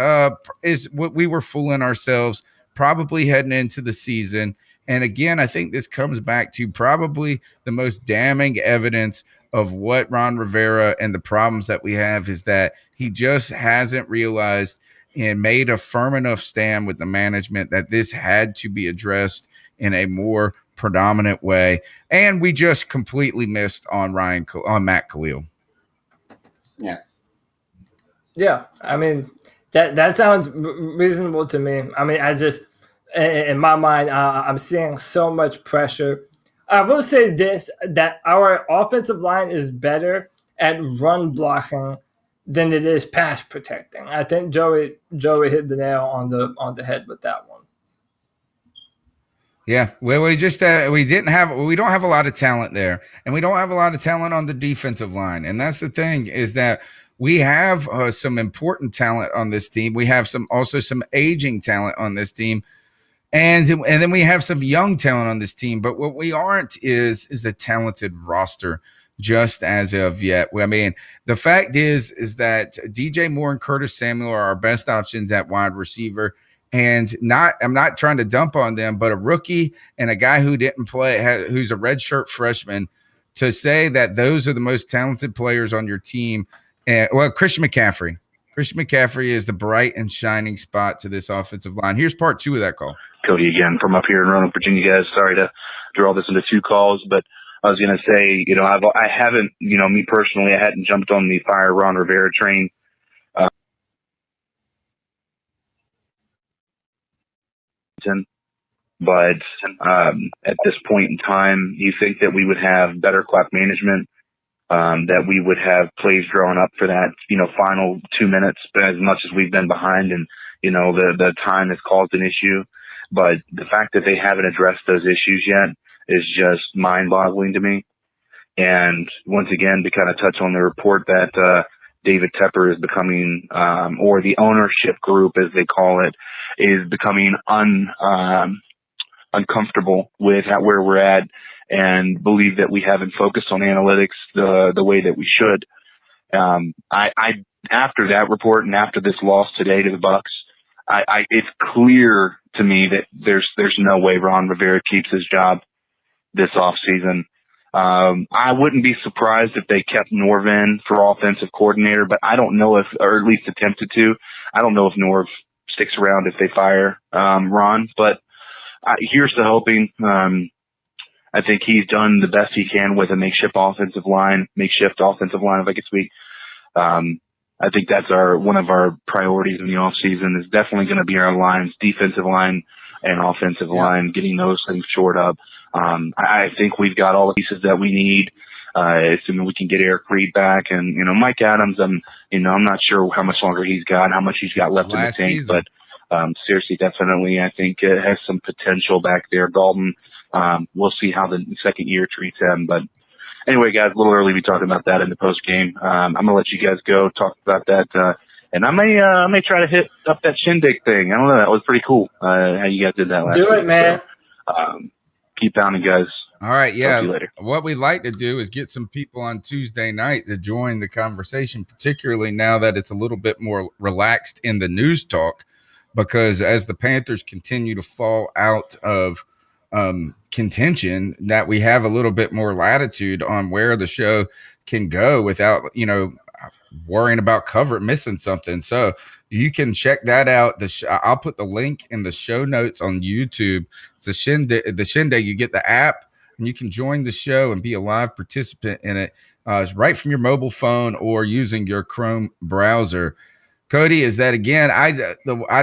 what we were fooling ourselves probably heading into the season. And again, I think this comes back to probably the most damning evidence of what Ron Rivera and the problems that we have is that he just hasn't realized and made a firm enough stand with the management that this had to be addressed in a more predominant way. And we just completely missed on Matt Khalil. Yeah. Yeah. I mean, that sounds reasonable to me. I mean, I just, in my mind, I'm seeing so much pressure. I will say this, that our offensive line is better at run blocking than it is pass protecting. I think Joey hit the nail on the head with that one. Yeah, well, we don't have a lot of talent there, and we don't have a lot of talent on the defensive line, and that's the thing is that we have some important talent on this team. We have some aging talent on this team, and then we have some young talent on this team. But what we aren't is a talented roster just as of yet. I mean, the fact is that DJ Moore and Curtis Samuel are our best options at wide receiver. And I'm not trying to dump on them, but a rookie and a guy who didn't play, who's a redshirt freshman, to say that those are the most talented players on your team. Christian McCaffrey. Christian McCaffrey is the bright and shining spot to this offensive line. Here's part 2 of that call. Cody again from up here in Roanoke, Virginia, guys. Sorry to draw this into 2 calls, but I was going to say, I haven't, me personally, I hadn't jumped on the fire Ron Rivera train. But at this point in time, you think that we would have better clock management, that we would have plays drawn up for that, final 2 minutes, as much as we've been behind, and the time has caused an issue. But the fact that they haven't addressed those issues yet is just mind-boggling to me. And once again, to kind of touch on the report that David Tepper is becoming, or the ownership group, as they call it, is becoming uncomfortable with where we're at, and believe that we haven't focused on analytics the way that we should. After that report and after this loss today to the Bucs, it's clear to me that there's no way Ron Rivera keeps his job this offseason. I wouldn't be surprised if they kept Norv in for offensive coordinator, but I don't know if, or at least attempted to. I don't know if Norv sticks around if they fire Ron, but here's to hoping. I think he's done the best he can with a makeshift offensive line, if I could speak. I think that's one of our priorities in the offseason is definitely going to be our lines, defensive line and offensive line, getting those things shored up. I think we've got all the pieces that we need, assuming we can get Eric Reed back. And, Mike Adams, I'm not sure how much longer he's got, how much he's got left in the tank, season. But seriously, definitely, I think it has some potential back there. Dalton, we'll see how the second year treats him. But anyway, guys, a little early to be talking about that in the post game. I'm going to let you guys go talk about that. And I may try to hit up that shindig thing. I don't know. That was pretty cool how you guys did that last week. Do it, man. So, keep pounding, guys. All right, yeah. Talk to you later. What we'd like to do is get some people on Tuesday night to join the conversation, particularly now that it's a little bit more relaxed in the news talk, because as the Panthers continue to fall out of contention, that we have a little bit more latitude on where the show can go without, worrying about missing something. So you can check that out. I'll put the link in the show notes on YouTube. It's a Shindig. You get the app and you can join the show and be a live participant in it. It's right from your mobile phone or using your Chrome browser. Cody, is that again? I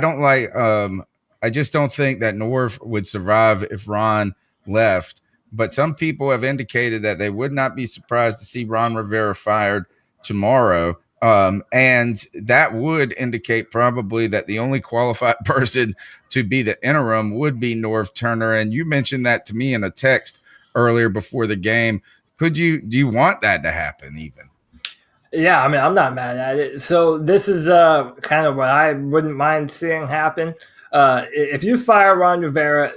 don't like. I just don't think that Norv would survive if Ron left. But some people have indicated that they would not be surprised to see Ron Rivera fired tomorrow. And that would indicate probably that the only qualified person to be the interim would be Norv Turner. And you mentioned that to me in a text earlier before the game. Do you want that to happen even? Yeah, I mean, I'm not mad at it. So this is kind of what I wouldn't mind seeing happen. If you fire Ron Rivera,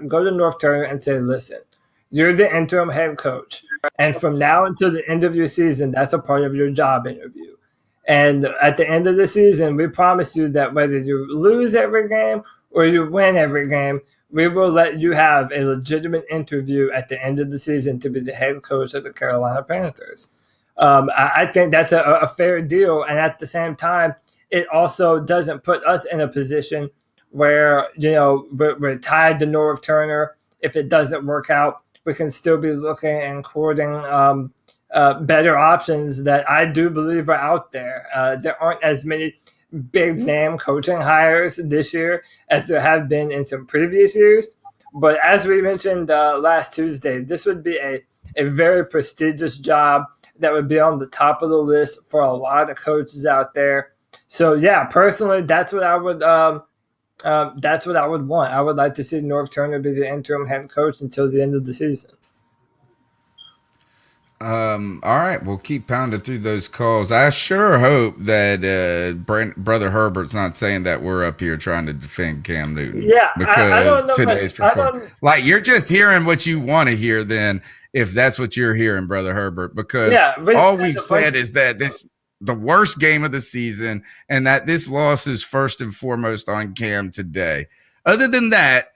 go to North Turner and say, listen, you're the interim head coach. And from now until the end of your season, that's a part of your job interview. And at the end of the season, we promise you that whether you lose every game or you win every game, we will let you have a legitimate interview at the end of the season to be the head coach of the Carolina Panthers. I think that's a fair deal. And at the same time, it also doesn't put us in a position where, we're tied to Norv Turner. If it doesn't work out, we can still be looking and courting better options that I do believe are out there. There aren't as many big name coaching hires this year as there have been in some previous years. But as we mentioned last Tuesday, this would be a very prestigious job that would be on the top of the list for a lot of coaches out there. So yeah, personally, that's what I would want. I would like to see Norv Turner be the interim head coach until the end of the season. All right, we'll keep pounding through those calls. I sure hope that Brother Herbert's not saying that we're up here trying to defend Cam Newton. Yeah, because I don't know, today's performance, like you're just hearing what you want to hear. Then, if that's what you're hearing, Brother Herbert, because all we've said is that the worst game of the season, and that this loss is first and foremost on Cam today. Other than that,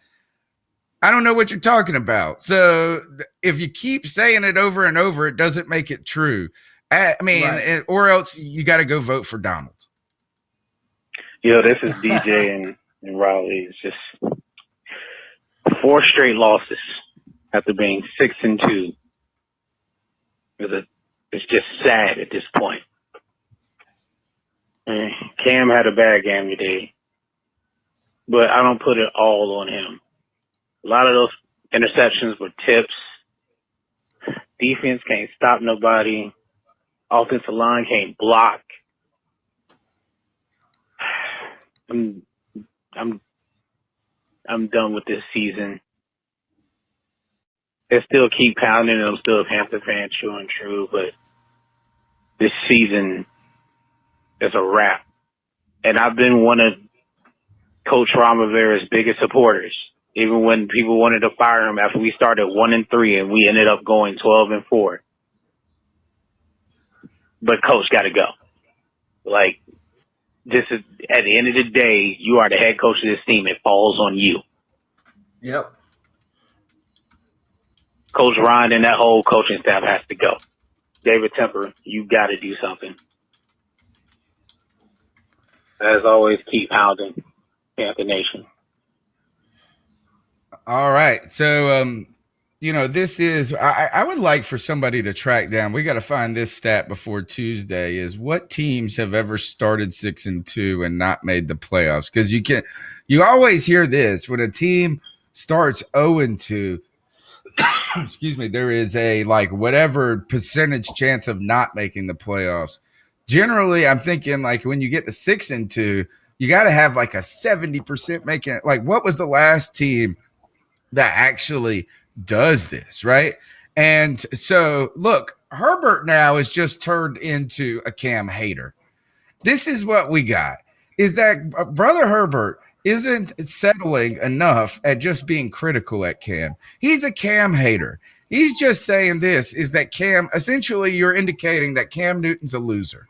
I don't know what you're talking about. So if you keep saying it over and over, it doesn't make it true. I mean, right. Or else you got to go vote for Donald. This is DJ and Riley. It's just 4 straight losses after being 6-2. It's just sad at this point. Cam had a bad game today, but I don't put it all on him. A lot of those interceptions were tips. Defense can't stop nobody. Offensive line can't block. I'm done with this season. They still keep pounding, and I'm still a Panther fan, true and true, but this season is a wrap. And I've been one of Coach Ron Rivera's biggest supporters. Even when people wanted to fire him after we started 1-3 and we ended up going 12-4. But Coach got to go. Like, this is, at the end of the day, you are the head coach of this team. It falls on you. Yep. Coach Ron and that whole coaching staff has to go. David Temper, you got to do something. As always, keep pounding, Panther Nation. All right. So, this is, I would like for somebody to track down. We got to find this stat before Tuesday is what teams have ever started 6-2 and not made the playoffs. Because you always hear this when a team starts 0-2, excuse me, there is a whatever percentage chance of not making the playoffs. Generally, I'm thinking when you get to 6-2, you got to have a 70% making it. What was the last team that actually does this, right? And so, look, Herbert now is just turned into a Cam hater. This is what we got, is that Brother Herbert isn't settling enough at just being critical at Cam. He's a Cam hater. He's just saying this, is that Cam, essentially you're indicating that Cam Newton's a loser.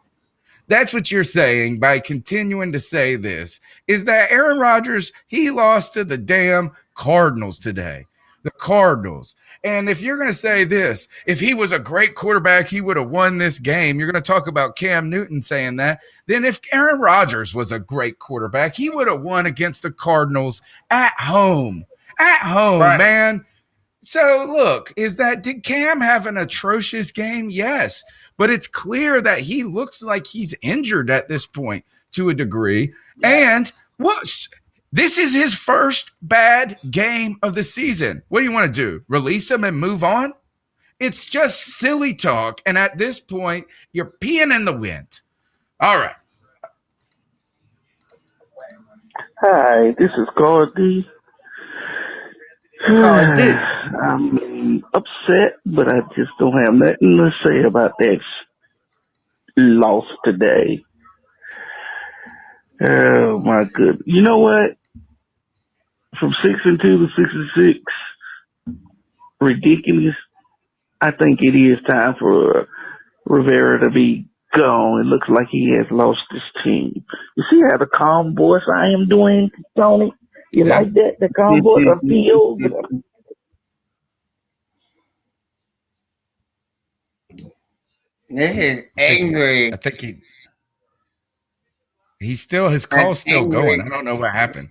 That's what you're saying by continuing to say this, is that Aaron Rodgers, he lost to the damn Cardinals today. the Cardinals. And if you're going to say this, if he was a great quarterback, he would have won this game. You're going to talk about Cam Newton saying that. Then if Aaron Rodgers was a great quarterback, he would have won against the Cardinals at home. At home, Right. man. So look, did Cam have an atrocious game? Yes, but it's clear that he looks like he's injured at this point to a degree. Yes. And this is his first bad game of the season. What do you want to do? Release him and move on? It's just silly talk. And at this point, you're peeing in the wind. All right. Hi, this is Gordy. Gordy. I'm upset, but I just don't have nothing to say about that loss today. Oh my goodness! You know what? From 6-2 to 6-6, ridiculous. I think it is time for Rivera to be gone. It looks like he has lost his team. You see how the calm voice I am doing, Tony? You like that? The calm voice I feel? This is angry. I think he's still, his call's still going. I don't know what happened.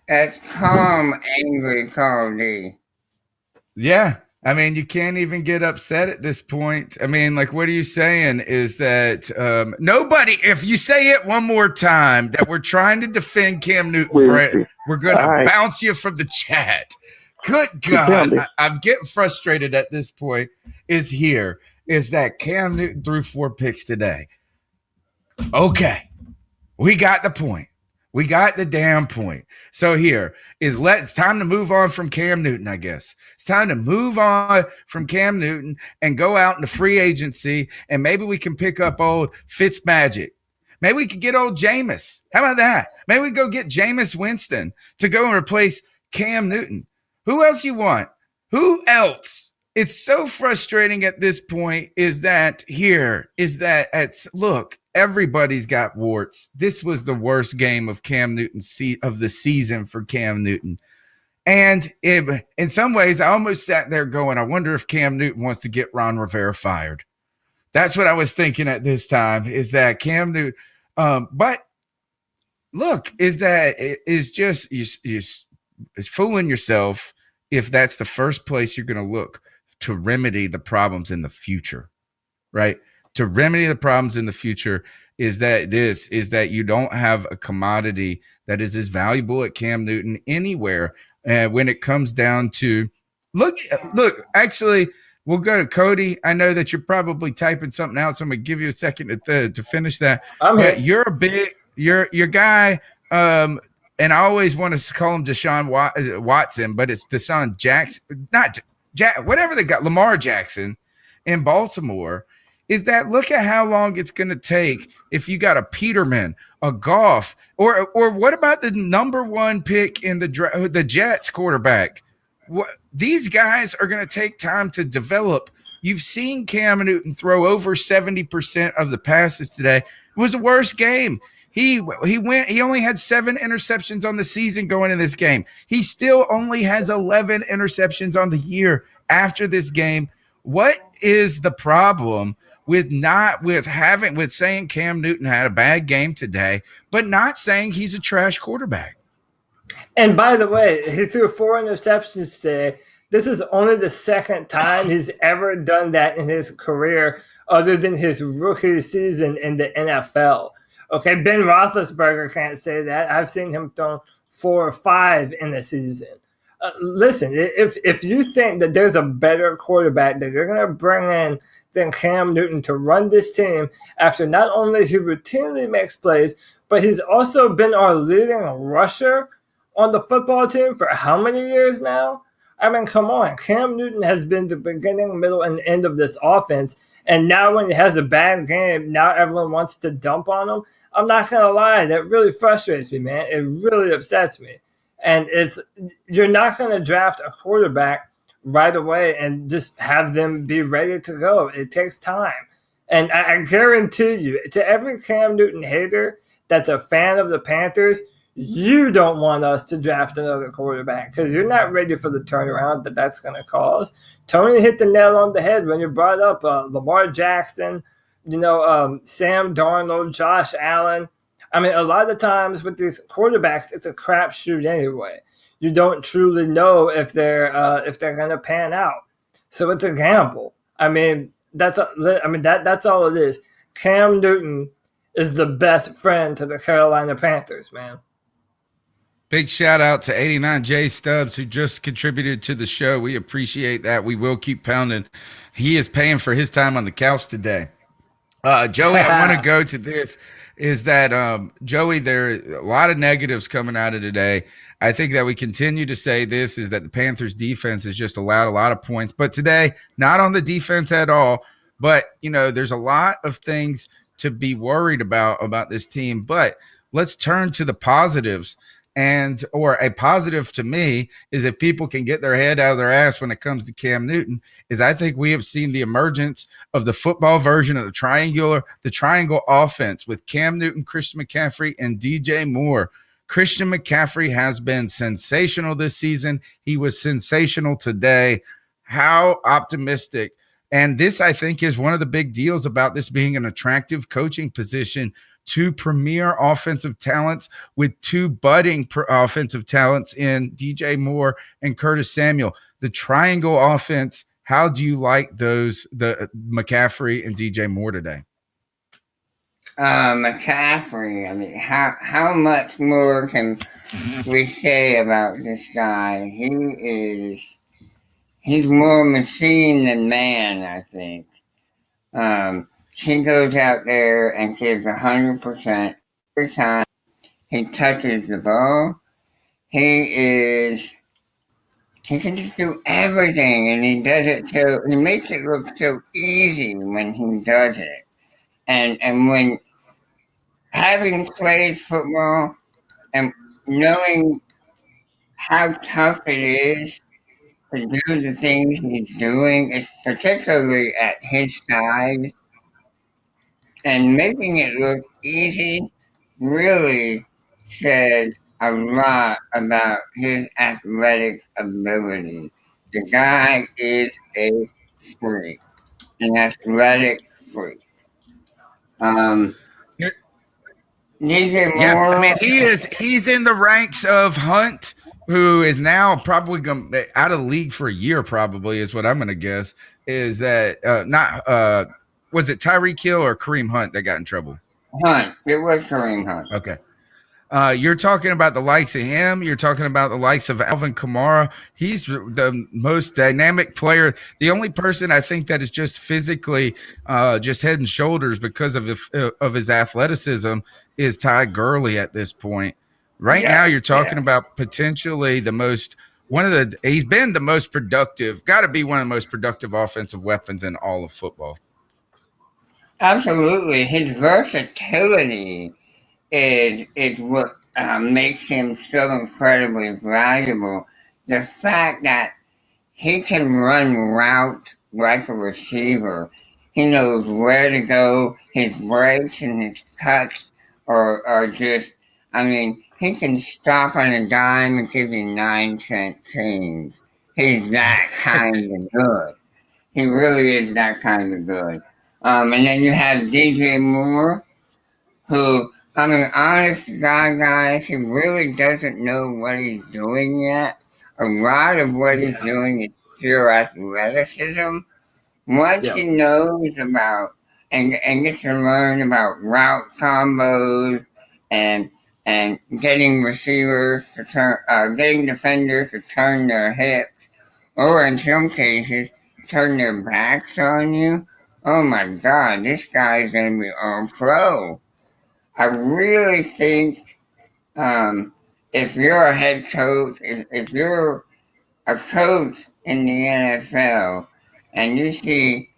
That's calm, angry Cody. Yeah. I mean, you can't even get upset at this point. I mean, like, what are you saying is that nobody, if you say it one more time that we're trying to defend Cam Newton, Brett, we're going to bounce you from the chat. Good God. I'm getting frustrated at this point is that Cam Newton threw 4 picks today. Okay. We got the point. We got the damn point. So it's time to move on from Cam Newton, I guess. It's time to move on from Cam Newton and go out into free agency, and maybe we can pick up old Fitzmagic. Maybe we could get old Jameis. How about that? Maybe we go get Jameis Winston to go and replace Cam Newton. Who else you want? Who else? It's so frustrating at this point look, everybody's got warts. This was the worst game of Cam Newton of the season for Cam Newton. And in some ways, I almost sat there going, I wonder if Cam Newton wants to get Ron Rivera fired. That's what I was thinking at this time, is that Cam Newton. But look, it's fooling yourself if that's the first place you're going to look to remedy the problems in the future, right? To remedy the problems in the future is that you don't have a commodity that is as valuable at Cam Newton anywhere. When it comes down to look, actually, we'll go to Cody. I know that you're probably typing something out, so I'm gonna give you a second to finish that. But you're a big, your guy, and I always want to call him Deshaun Watson, but it's Deshaun Jackson, not whatever they got, Lamar Jackson in Baltimore. Is that look at how long it's going to take if you got a Peterman, a Goff, or what about the number 1 pick in the Jets quarterback? These guys are going to take time to develop. You've seen Cam Newton throw over 70% of the passes today. It was the worst game. He only had 7 interceptions on the season going in this game. He still only has 11 interceptions on the year after this game. What is the problem with saying Cam Newton had a bad game today, but not saying he's a trash quarterback? And by the way, he threw 4 interceptions today. This is only the second time he's ever done that in his career, other than his rookie season in the NFL. Okay, Ben Roethlisberger can't say that. I've seen him throw 4 or 5 in the season. Listen, if you think that there's a better quarterback that you're going to bring in than Cam Newton to run this team, after not only he routinely makes plays, but he's also been our leading rusher on the football team for how many years now? I mean, come on. Cam Newton has been the beginning, middle, and end of this offense. And now when he has a bad game, now everyone wants to dump on him. I'm not going to lie. That really frustrates me, man. It really upsets me. And you're not going to draft a quarterback right away and just have them be ready to go. It takes time. And I guarantee you, to every Cam Newton hater that's a fan of the Panthers, you don't want us to draft another quarterback because you're not ready for the turnaround that's going to cause. Tony hit the nail on the head when you brought up Lamar Jackson, Sam Darnold, Josh Allen. I mean, a lot of times with these quarterbacks, it's a crapshoot anyway. You don't truly know if they're going to pan out, so it's a gamble. I mean, that's all it is. Cam Newton is the best friend to the Carolina Panthers, man. Big shout out to 89 J Stubbs, who just contributed to the show. We appreciate that. We will keep pounding. He is paying for his time on the couch today. Joey, I want to go to this. Is that Joey? There are a lot of negatives coming out of today. I think that we continue to say this is that the Panthers defense has just allowed a lot of points, but today not on the defense at all. But there's a lot of things to be worried about this team. But let's turn to the positives. Or a positive to me is if people can get their head out of their ass when it comes to Cam Newton, is I think we have seen the emergence of the football version of the triangle offense with Cam Newton, Christian McCaffrey, and DJ Moore. Christian McCaffrey has been sensational this season. He was sensational today. How optimistic. And this, I think, is one of the big deals about this being an attractive coaching position. Two premier offensive talents with two budding offensive talents in DJ Moore and Curtis Samuel. The triangle offense, how do you like the McCaffrey and DJ Moore today? McCaffrey, I mean, how much more can we say about this guy? He's more machine than man, I think. He goes out there and gives 100% every time he touches the ball. He can just do everything, and he does it he makes it look so easy when he does it. And when having played football and knowing how tough it is to do the things he's doing, particularly at his size, and making it look easy really says a lot about his athletic ability. The guy is a freak, an athletic freak. DJ Moore. Yeah, I mean, he's in the ranks of Hunt, who is now probably going out of the league for a year, probably is what I'm going to guess. Is that was it Tyreek Hill or Kareem Hunt that got in trouble? Hunt. It was Kareem Hunt. Okay. You're talking about the likes of him. You're talking about the likes of Alvin Kamara. He's the most dynamic player. The only person I think that is just physically just head and shoulders because of his athleticism is Ty Gurley at this point. Right now, you're talking about potentially he's been the most productive, got to be one of the most productive offensive weapons in all of football. Absolutely. His versatility is what makes him so incredibly valuable. The fact that he can run routes like a receiver. He knows where to go. His breaks and his cuts are just, I mean, he can stop on a dime and give you 9-cent change. He's that kind of good. He really is that kind of good. And then you have DJ Moore, who, I mean, honest to God, guys, he really doesn't know what he's doing yet. A lot of what he's doing is pure athleticism. Once he knows about and gets to learn about route combos and getting receivers to turn, getting defenders to turn their hips, or in some cases, turn their backs on you. Oh my God, this guy's gonna be all pro. I really think if you're a head coach, if you're a coach in the NFL and you see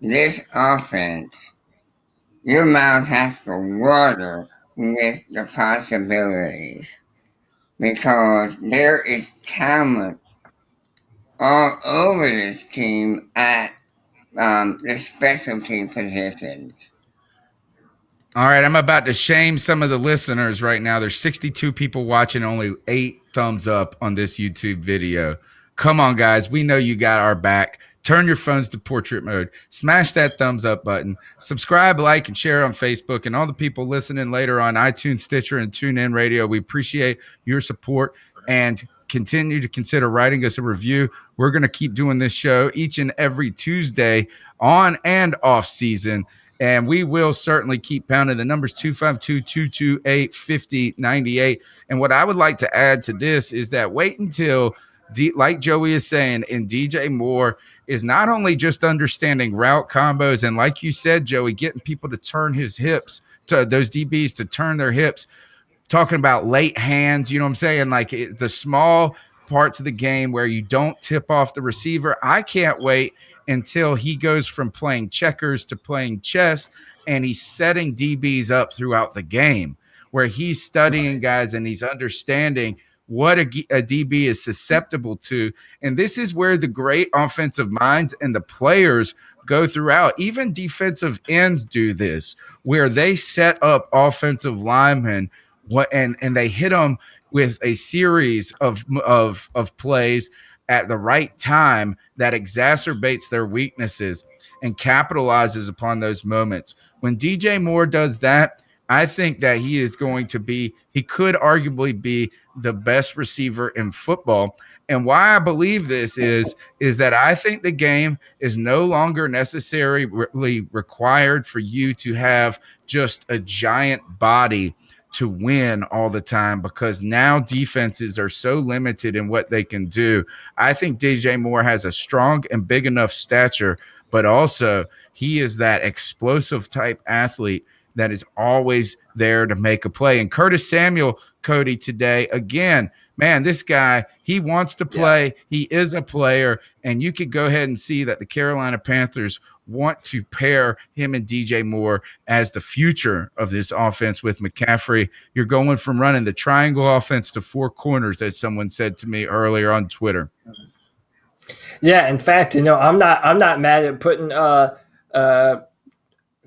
this offense, your mouth has to water with the possibilities because there is talent all over this team at the specialty positions. All right, I'm about to shame some of the listeners right now. There's 62 people watching, only 8 thumbs up on this YouTube video. Come on, guys. We know you got our back. Turn your phones to portrait mode. Smash that thumbs up button. Subscribe, like, and share on Facebook. And all the people listening later on iTunes, Stitcher, and TuneIn Radio, we appreciate your support and continue to consider writing us a review. We're going to keep doing this show each and every Tuesday on and off season. And we will certainly keep pounding the numbers 252-228-5098. And what I would like to add to this is that wait until, like Joey is saying, and DJ Moore is not only just understanding route combos and, like you said, Joey, getting people to turn his hips, to those DBs to turn their hips, talking about late hands, you know what I'm saying? Like the small parts of the game where you don't tip off the receiver. I can't wait until he goes from playing checkers to playing chess and he's setting DBs up throughout the game where he's studying guys and he's understanding what a DB is susceptible to. And this is where the great offensive minds and the players go throughout. Even defensive ends do this, where they set up offensive linemen and they hit them with a series of plays at the right time that exacerbates their weaknesses and capitalizes upon those moments. When DJ Moore does that, I think that he could arguably be the best receiver in football. And why I believe this is that I think the game is no longer necessarily required for you to have just a giant body to win all the time, because now defenses are so limited in what they can do. I think DJ Moore has a strong and big enough stature, but also he is that explosive type athlete that is always there to make a play. And Curtis Samuel, Cody, today, again, man, this guy, he wants to play. Yeah. He is a player. And you could go ahead and see that the Carolina Panthers want to pair him and DJ Moore as the future of this offense with McCaffrey. You're going from running the triangle offense to 4 corners, as someone said to me earlier on Twitter. Yeah, in fact, I'm not mad at putting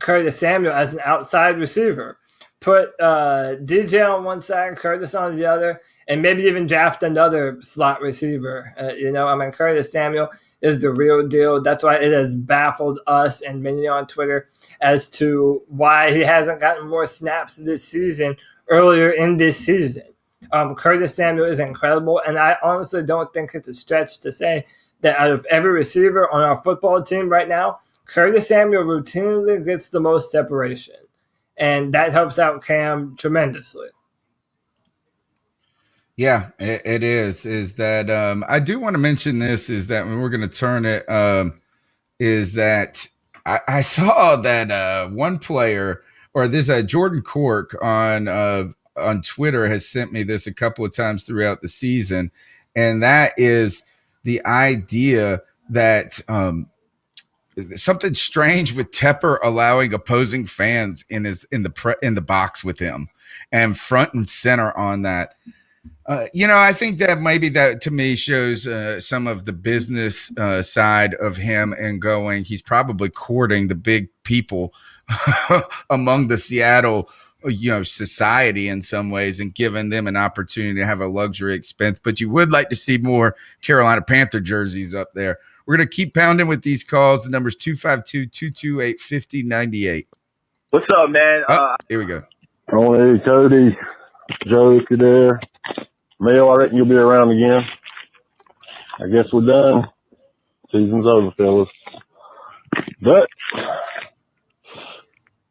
Curtis Samuel as an outside receiver. Put DJ on one side, Curtis on the other, and maybe even draft another slot receiver. Curtis Samuel is the real deal. That's why it has baffled us and many on Twitter as to why he hasn't gotten more snaps this season earlier in this season. Curtis Samuel is incredible, and I honestly don't think it's a stretch to say that out of every receiver on our football team right now, Curtis Samuel routinely gets the most separation, and that helps out Cam tremendously. Yeah, it is. Is that I do want to mention this, is that when we're going to turn it, is that I saw that one player, or this Jordan Cork on Twitter has sent me this a couple of times throughout the season, and that is the idea that something strange with Tepper allowing opposing fans in the box with him and front and center on that. I think that maybe that to me shows some of the business side of him, and he's probably courting the big people among the Seattle, society in some ways, and giving them an opportunity to have a luxury expense. But you would like to see more Carolina Panther jerseys up there. We're going to keep pounding with these calls. The number's 252-228-5098. What's up, man? Here we go. Hey, Cody, Joe, if you're there. Mel, I reckon you'll be around again. I guess we're done. Season's over, fellas. But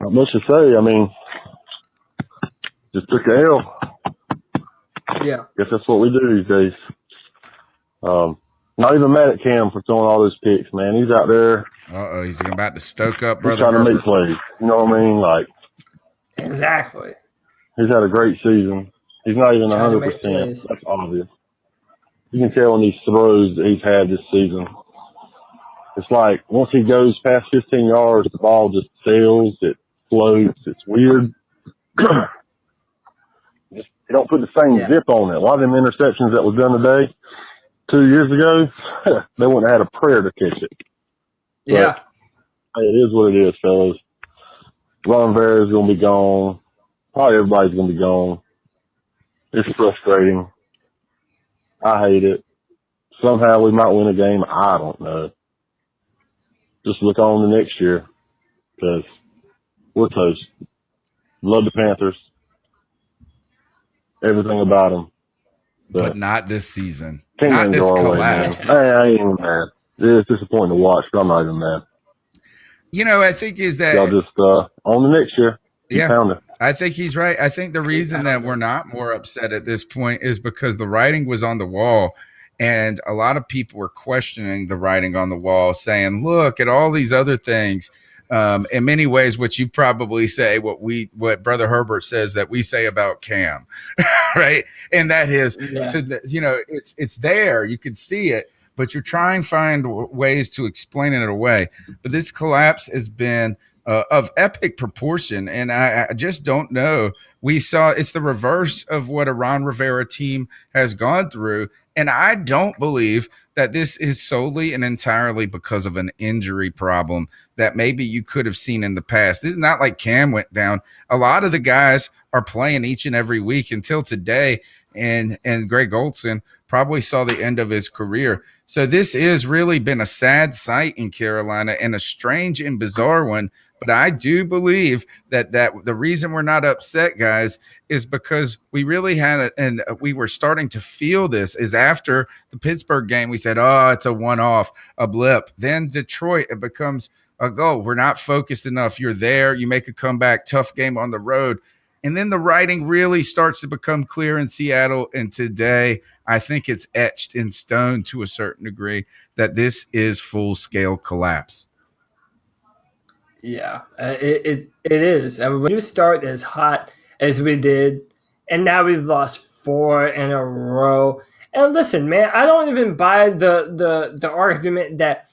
not much to say. I mean, just took a L. Yeah. Guess that's what we do these days. Not even mad at Cam for throwing all those picks, man. He's out there. He's about to stoke up, brother. He's trying to make plays. You know what I mean? Like, exactly. He's had a great season. He's not even 100%. That's obvious. You can tell in these throws that he's had this season. It's like once he goes past 15 yards, the ball just sails. It floats. It's weird. You don't put the same zip on it. A lot of them interceptions that was done today, 2 years ago, they wouldn't have had a prayer to catch it. Yeah. But, hey, it is what it is, fellas. Ron Rivera is going to be gone. Probably everybody's going to be gone. It's frustrating. I hate it. Somehow we might win a game. I don't know. Just look on to next year because we're toast. Love the Panthers. Everything about them. But not this season. Can't Not even this go our way, man. collapse. I ain't even mad. It's disappointing to watch, but I'm not even mad. You know, I think is that y'all just on the next year. Keep pounding. I think he's right. I think the reason that we're not more upset at this point is because the writing was on the wall, and a lot of people were questioning the writing on the wall, saying, "Look at all these other things." In many ways, what you probably say, what Brother Herbert says that we say about Cam, right? And that is, it's there. You can see it, but you're trying to find ways to explain it away. But this collapse has been of epic proportion, and I just don't know. We saw it's the reverse of what a Ron Rivera team has gone through, and I don't believe that this is solely and entirely because of an injury problem that maybe you could have seen in the past. This is not like Cam went down. A lot of the guys are playing each and every week until today, and Greg Olsen probably saw the end of his career. So this has really been a sad sight in Carolina and a strange and bizarre one. But I do believe that the reason we're not upset, guys, is because we really had it, and we were starting to feel this. Is after the Pittsburgh game, we said, "Oh, it's a one-off, a blip." Then Detroit, it becomes a go. We're not focused enough. You're there, you make a comeback, tough game on the road, and then the writing really starts to become clear in Seattle. And today, I think it's etched in stone to a certain degree that this is full-scale collapse. Yeah, it is. I mean, when you start as hot as we did, and now we've lost 4 in a row. And listen, man, I don't even buy the argument that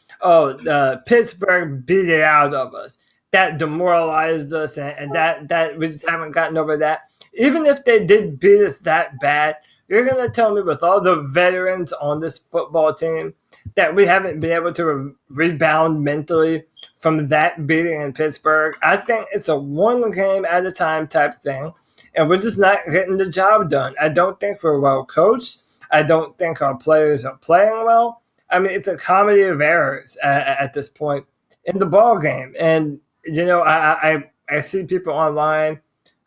Pittsburgh beat it out of us. That demoralized us, and that we just haven't gotten over that. Even if they did beat us that bad, you're gonna tell me with all the veterans on this football team that we haven't been able to rebound mentally from that beating in Pittsburgh. I think it's a one game at a time type thing, and we're just not getting the job done. I don't think we're well coached. I don't think our players are playing well. I mean, it's a comedy of errors at this point in the ball game. And I see people online,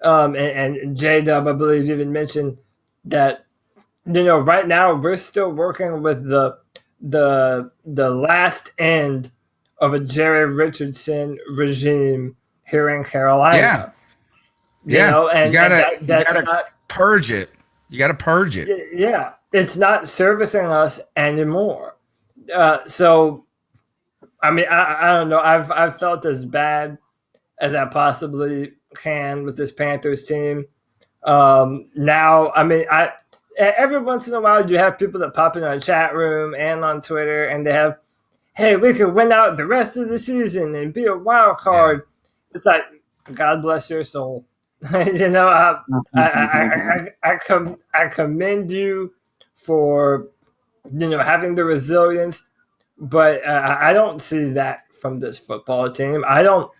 and J Dub, I believe, even mentioned that right now we're still working with the last end of a Jerry Richardson regime here in Carolina. Yeah. And you gotta purge it. You gotta purge it. Yeah, it's not servicing us anymore. So, I mean, I don't know. I've felt as bad as I possibly can with this Panthers team. Now, I mean, every once in a while you have people that pop in our chat room and on Twitter, and they have, "Hey, we could win out the rest of the season and be a wild card." Yeah. It's like, God bless your soul. I commend you for having the resilience, but I don't see that from this football team. I don't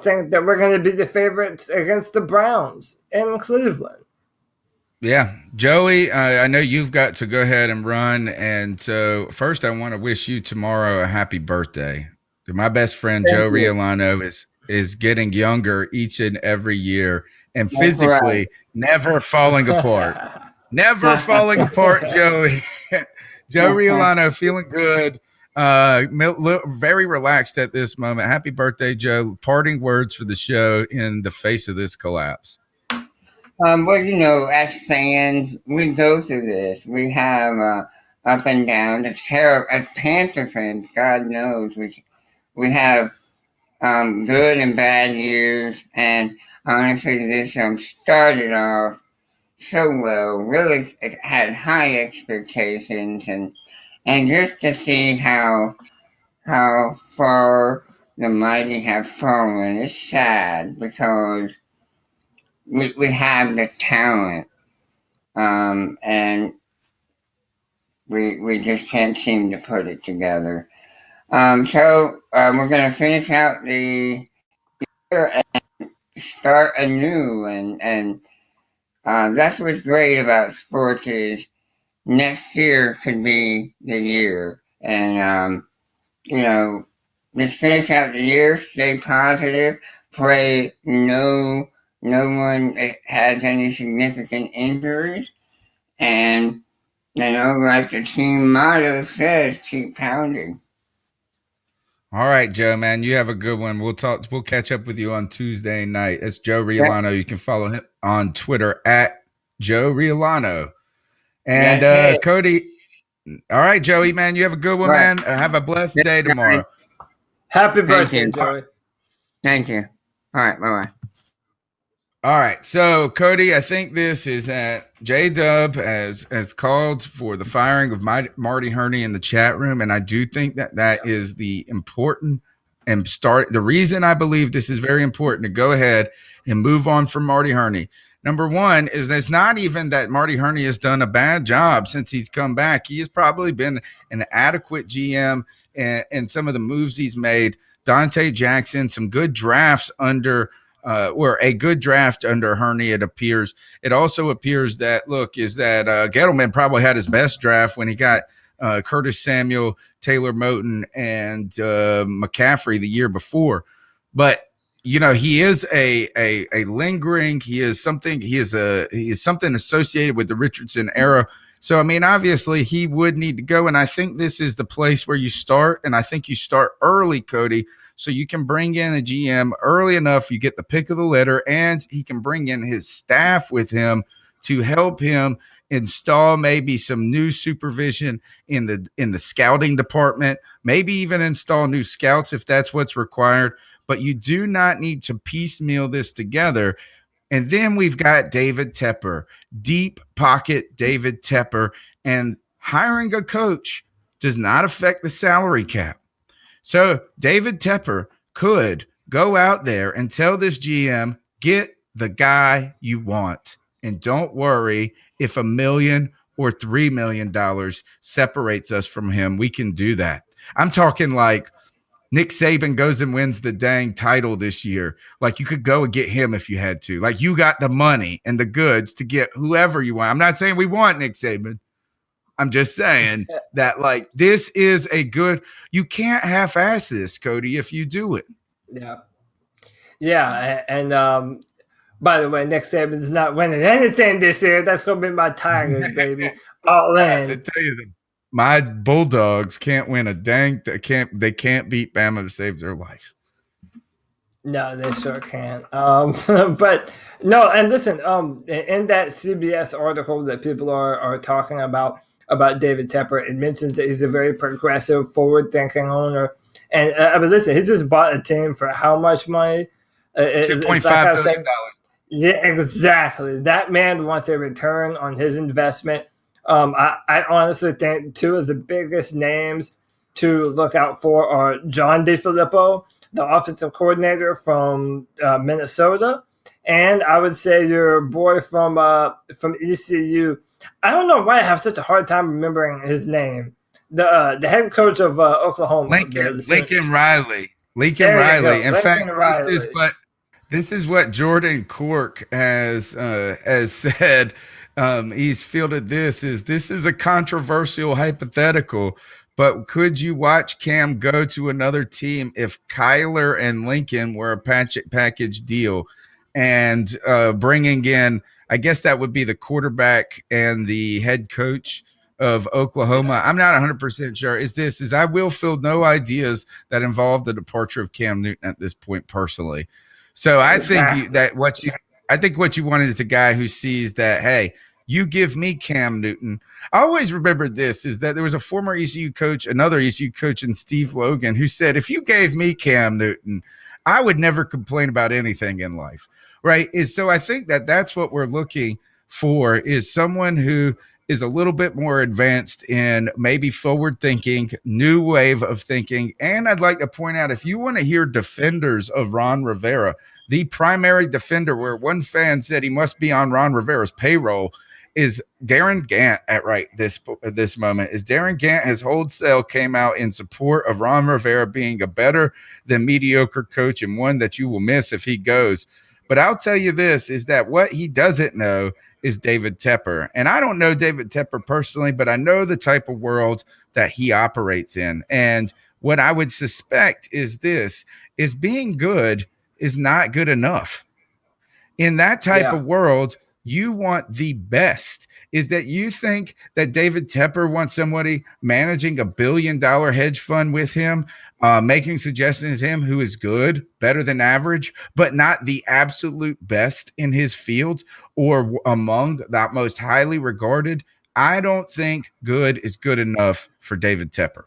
think that we're going to be the favorites against the Browns in Cleveland. Yeah, Joey, I know you've got to go ahead and run. And so first I want to wish you tomorrow a happy birthday. My best friend, Joe Riolano, is getting younger each and every year and physically never falling apart. Never falling apart, Joey. Joe Riolano feeling good. Very relaxed at this moment. Happy birthday, Joe. Parting words for the show in the face of this collapse. Well, as fans, we go through this. We have up and down. As Panther fans, God knows, we have good and bad years. And honestly, this started off so well. Really had high expectations, and just to see how far the mighty have fallen is sad because we have the talent, and we just can't seem to put it together. So we're going to finish out the year, and start anew, and that's what's great about sports is next year could be the year, and just finish out the year, stay positive, pray no one has any significant injuries, and like the team motto says, keep pounding. All right, Joe, man, you have a good one. We'll catch up with you on Tuesday night. It's Joe Riolano. You can follow him on Twitter at Joe Riolano. And Cody. All right, Joey, man, you have a good one, man. Have a blessed day tomorrow. Happy birthday, Joey. Thank you. All right, bye-bye. All right, so Cody, I think this is at J-Dub has called for the firing of Marty Hurney in the chat room, and I do think that is the important and the reason I believe this is very important to go ahead and move on from Marty Hurney. Number one is it's not even that Marty Hurney has done a bad job since he's come back. He has probably been an adequate GM and some of the moves he's made. Dante Jackson, some good drafts under or a good draft under Hurney, it appears. It also appears that, Gettleman probably had his best draft when he got Curtis Samuel, Taylor Moton, and McCaffrey the year before. But he is a lingering. He is something associated with the Richardson era. So, I mean, obviously he would need to go. And I think this is the place where you start. And I think you start early, Cody, so you can bring in a GM early enough. You get the pick of the litter, and he can bring in his staff with him to help him install maybe some new supervision in the scouting department, maybe even install new scouts if that's what's required. But you do not need to piecemeal this together. And then we've got David Tepper, deep pocket David Tepper, and hiring a coach does not affect the salary cap. So David Tepper could go out there and tell this GM, get the guy you want, and don't worry if $1 million or $3 million separates us from him. We can do that. I'm talking like Nick Saban goes and wins the dang title this year. Like, you could go and get him if you had to. Like, you got the money and the goods to get whoever you want. I'm not saying we want Nick Saban. I'm just saying that, like, this is a good – you can't half-ass this, Cody, if you do it. Yeah. Yeah, and by the way, Nick Saban's not winning anything this year. That's going to be my Tigers, baby. All in. I tell you, my Bulldogs can't win a dang – they can't beat Bama to save their life. No, they sure can't. But no, and listen, in that CBS article that people are talking about David Tepper, it mentions that he's a very progressive, forward-thinking owner. And but listen, he just bought a team for how much money? $2.5 billion. Yeah, exactly. That man wants a return on his investment. I honestly think two of the biggest names to look out for are John DeFilippo, the offensive coordinator from Minnesota, and I would say your boy from ECU. I don't know why I have such a hard time remembering his name. The head coach of Oklahoma, Lincoln Riley. Lincoln Riley. In fact, this is what Jordan Cork has said. He's fielded this is a controversial hypothetical. But could you watch Cam go to another team if Kyler and Lincoln were a package deal and bringing in, I guess that would be the quarterback and the head coach of Oklahoma? I'm not 100% sure. I will field no ideas that involve the departure of Cam Newton at this point personally. So I think what you wanted is a guy who sees that, hey, you give me Cam Newton. I always remember this, is that there was a former ECU coach, another ECU coach in Steve Logan, who said, if you gave me Cam Newton, I would never complain about anything in life, right? So I think that's what we're looking for, is someone who is a little bit more advanced in maybe forward thinking, new wave of thinking. And I'd like to point out, if you want to hear defenders of Ron Rivera, the primary defender where one fan said he must be on Ron Rivera's payroll is Darren Gant at this moment. Is Darren Gant has wholesale came out in support of Ron Rivera being a better than mediocre coach, and one that you will miss if he goes. But I'll tell you this is that what he doesn't know is David Tepper. And I don't know David Tepper personally, but I know the type of world that he operates in. And what I would suspect is this is being good is not good enough. In that type of world, you want the best. Is that you think that David Tepper wants somebody managing $1 billion hedge fund with him, making suggestions to him who is good, better than average, but not the absolute best in his field or among the most highly regarded? I don't think good is good enough for David Tepper.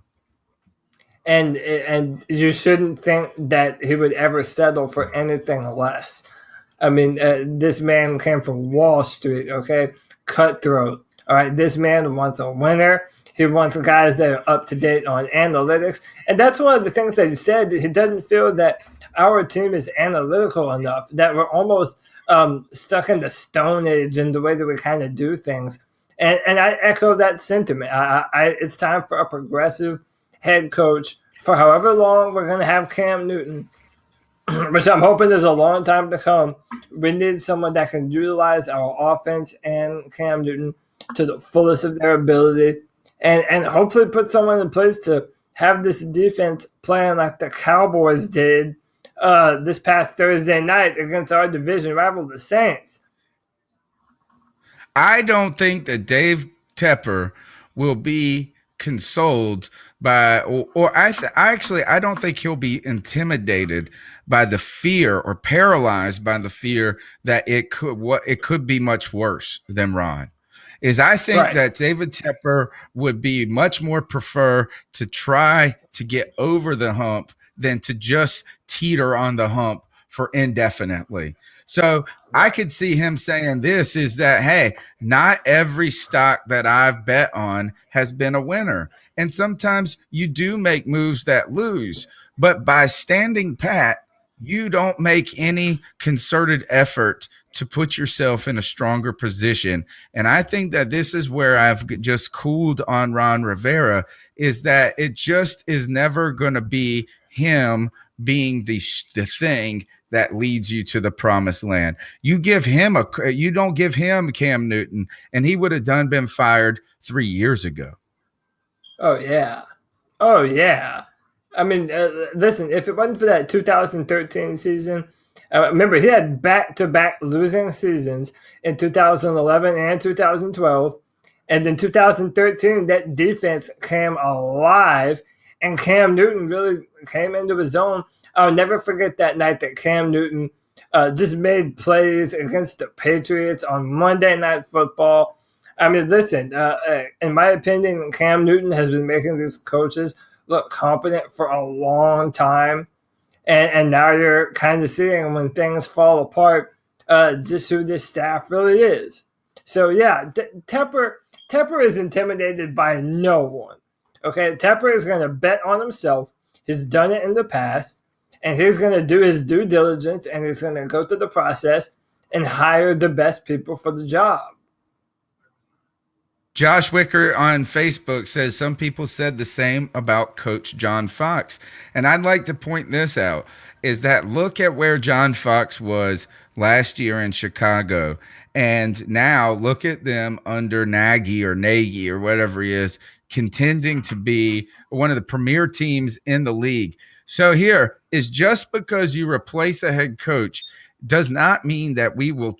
And you shouldn't think that he would ever settle for anything less. I mean, this man came from Wall Street, okay? Cutthroat. All right, this man wants a winner. He wants guys that are up to date on analytics. And that's one of the things that he said. He doesn't feel that our team is analytical enough, that we're almost stuck in the Stone Age in the way that we kind of do things. And I echo that sentiment. It's time for a progressive head coach for however long we're going to have Cam Newton, which I'm hoping is a long time to come. We need someone that can utilize our offense and Cam Newton to the fullest of their ability, and hopefully put someone in place to have this defense playing like the Cowboys did this past Thursday night against our division rival, the Saints. I don't think that Dave Tepper will be consoled by, I don't think he'll be intimidated by the fear or paralyzed by the fear that it could be much worse than Ron. I think that David Tepper would be much more prefer to try to get over the hump than to just teeter on the hump for indefinitely. So I could see him saying this is that, hey, not every stock that I've bet on has been a winner. And sometimes you do make moves that lose. But by standing pat, you don't make any concerted effort to put yourself in a stronger position. And I think that this is where I've just cooled on Ron Rivera, is that it just is never going to be him being the thing that leads you to the promised land. You don't give him Cam Newton, and he would have been fired 3 years ago. Oh yeah. I mean, listen, if it wasn't for that 2013 season, remember he had back-to-back losing seasons in 2011 and 2012. And then 2013, that defense came alive, and Cam Newton really came into his own. I'll never forget that night that Cam Newton just made plays against the Patriots on Monday Night Football. I mean, listen, in my opinion, Cam Newton has been making these coaches look competent for a long time. And now you're kind of seeing when things fall apart, just who this staff really is. So, yeah, Tepper is intimidated by no one. Okay, Tepper is going to bet on himself. He's done it in the past. And he's going to do his due diligence, and he's going to go through the process and hire the best people for the job. Josh Wicker on Facebook says some people said the same about Coach John Fox. And I'd like to point this out, is that look at where John Fox was last year in Chicago. And now look at them under Nagy or whatever he is, contending to be one of the premier teams in the league. So here is, just because you replace a head coach does not mean that we will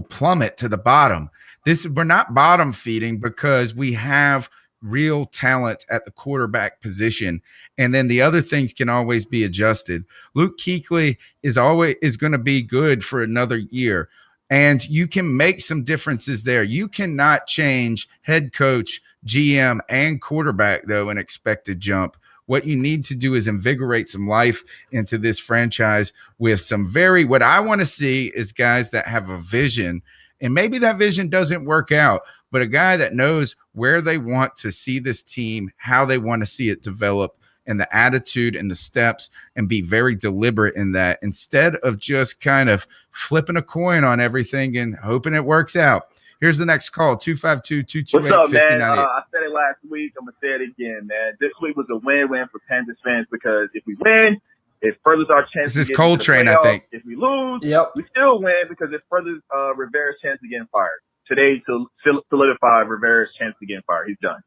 plummet to the bottom. We're not bottom feeding because we have real talent at the quarterback position, and then the other things can always be adjusted. Luke Kuechly is going to be good for another year, and you can make some differences there. You cannot change head coach, GM, and quarterback though and expect a jump. What you need to do is invigorate some life into this franchise with what I want to see is guys that have a vision, and maybe that vision doesn't work out, but a guy that knows where they want to see this team, how they want to see it develop, and the attitude and the steps, and be very deliberate in that instead of just kind of flipping a coin on everything and hoping it works out. Here's the next call, 252-228-59. What's up, man? I said it last week. I'm going to say it again, man. This week was a win-win for Panthers fans because if we win, It furthers our chance. This is to get into the Coltrane, I playoffs. think. If we lose, Yep. we still win because it furthers Rivera's chance of getting fired. Today to solidify Rivera's chance of getting fired. He's done.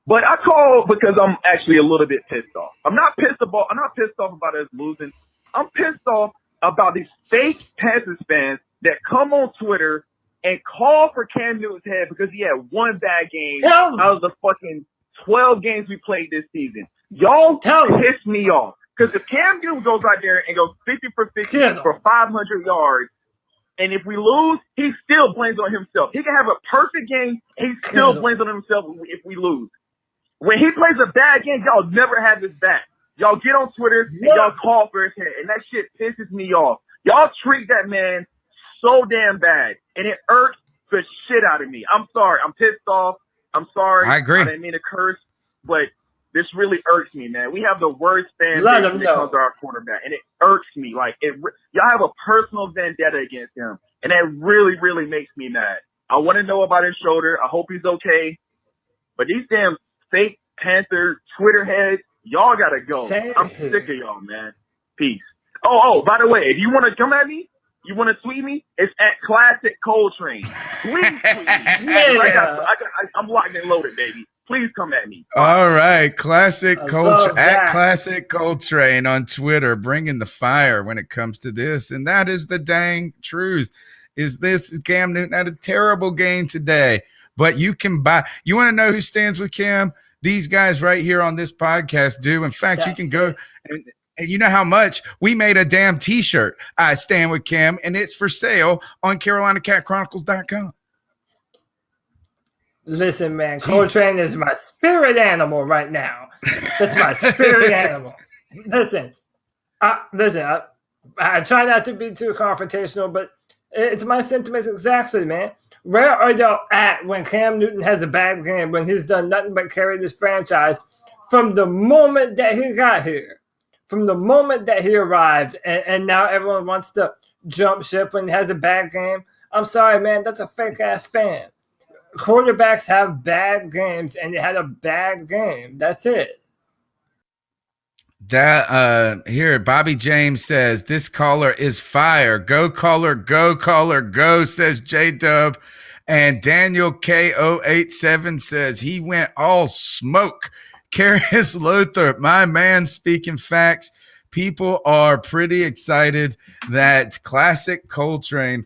But I call because I'm actually a little bit pissed off. I'm not pissed off about us losing. I'm pissed off about these fake Panthers fans that come on Twitter and call for Cam Newton's head because he had one bad game out of the fucking 12 games we played this season. Y'all piss me off. Because if Cam Newton goes out there and goes 50 for 50 for 500 yards, and if we lose, he still blames on himself. He can have a perfect game, he still blames on himself if we lose. When he plays a bad game, y'all never have his back. Y'all get on Twitter and y'all call for his head, and that shit pisses me off. Y'all treat that man so damn bad, and it irks the shit out of me. I'm sorry. I'm pissed off. I'm sorry. I agree. I didn't mean to curse, but this really irks me, man. We have the worst fan base when it comes to our quarterback, and it irks me. Like y'all have a personal vendetta against him, and that really, really makes me mad. I want to know about his shoulder. I hope he's okay. But these damn fake Panther Twitter heads, y'all gotta go. I'm sick of y'all, man. Peace. Oh, by the way, if you want to come at me, you want to tweet me, it's at Classic Coltrane. Please tweet me. I'm locked and loaded, baby. Please come at me. All right. Classic Coltrane at Classic Coltrane on Twitter, bringing the fire when it comes to this. And that is the dang truth. Is Cam Newton had a terrible game today, but you can buy. You want to know who stands with Cam? These guys right here on this podcast do. In fact, you can go and you know how much we made a damn t-shirt. I stand with Cam, and it's for sale on CarolinaCatChronicles.com. Listen, man, Coltrane is my spirit animal right now. That's my spirit animal. Listen, I try not to be too confrontational, but it's my sentiments exactly, man. Where are y'all at when Cam Newton has a bad game, when he's done nothing but carry this franchise from the moment that he got here, from the moment that he arrived, and now everyone wants to jump ship when he has a bad game? I'm sorry, man, that's a fake-ass fan. Quarterbacks have bad games, and he had a bad game. That's it. That here, Bobby James says this caller is fire. Go caller, go, says J-Dub. And Daniel K087 says he went all smoke. Carius Lothar, my man, speaking facts. People are pretty excited that Classic Coltrane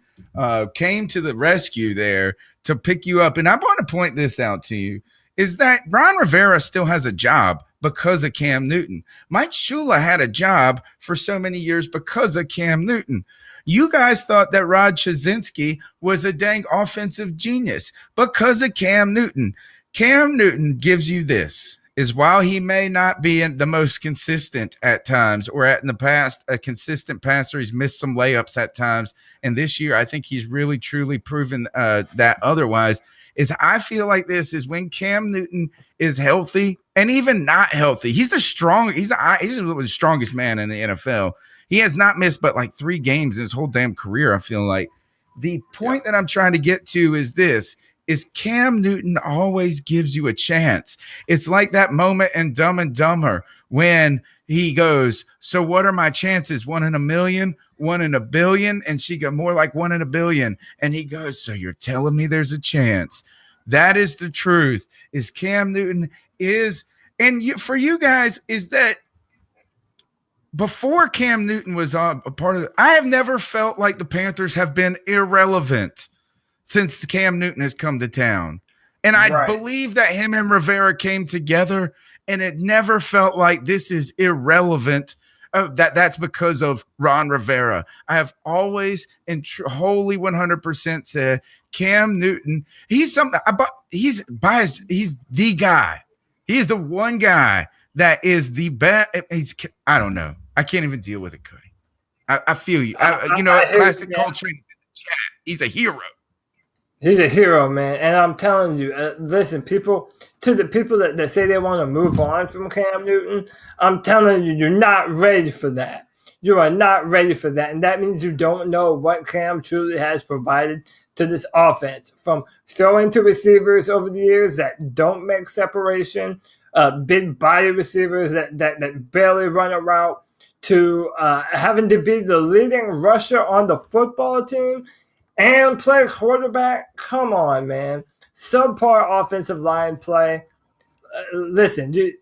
came to the rescue there to pick you up. And I want to point this out to you, is that Ron Rivera still has a job because of Cam Newton. Mike Shula had a job for so many years because of Cam Newton. You guys thought that Rod Chazinski was a dang offensive genius because of Cam Newton. Cam Newton gives you this, is while he may not be the most consistent at times, or in the past, a consistent passer, he's missed some layups at times. And this year, I think he's really, truly proven that otherwise. Is I feel like this is when Cam Newton is healthy and even not healthy. He's the strongest man in the NFL. He has not missed but like 3 games in his whole damn career, I feel like. The point that I'm trying to get to is this, is Cam Newton always gives you a chance. It's like that moment in Dumb and Dumber when he goes, so what are my chances? 1 in a million, 1 in a billion? And she got more like 1 in a billion. And he goes, so you're telling me there's a chance. That is the truth, is Cam Newton is, and for you guys, is that before Cam Newton was a part of it, I have never felt like the Panthers have been irrelevant since Cam Newton has come to town. And I believe that him and Rivera came together, and it never felt like this is irrelevant. That's because of Ron Rivera. I have always and wholly 100% said Cam Newton, he's the guy. He is the one guy that is the best. I don't know. I can't even deal with it, Cody. I feel you. Classic Coltrane. He's a hero. He's a hero, man. And I'm telling you, listen, the people that say they want to move on from Cam Newton, I'm telling you, you're not ready for that. You are not ready for that. And that means you don't know what Cam truly has provided to this offense, from throwing to receivers over the years that don't make separation, big body receivers that barely run a route, to having to be the leading rusher on the football team and play quarterback. Come on, man. Subpar offensive line play. Listen, you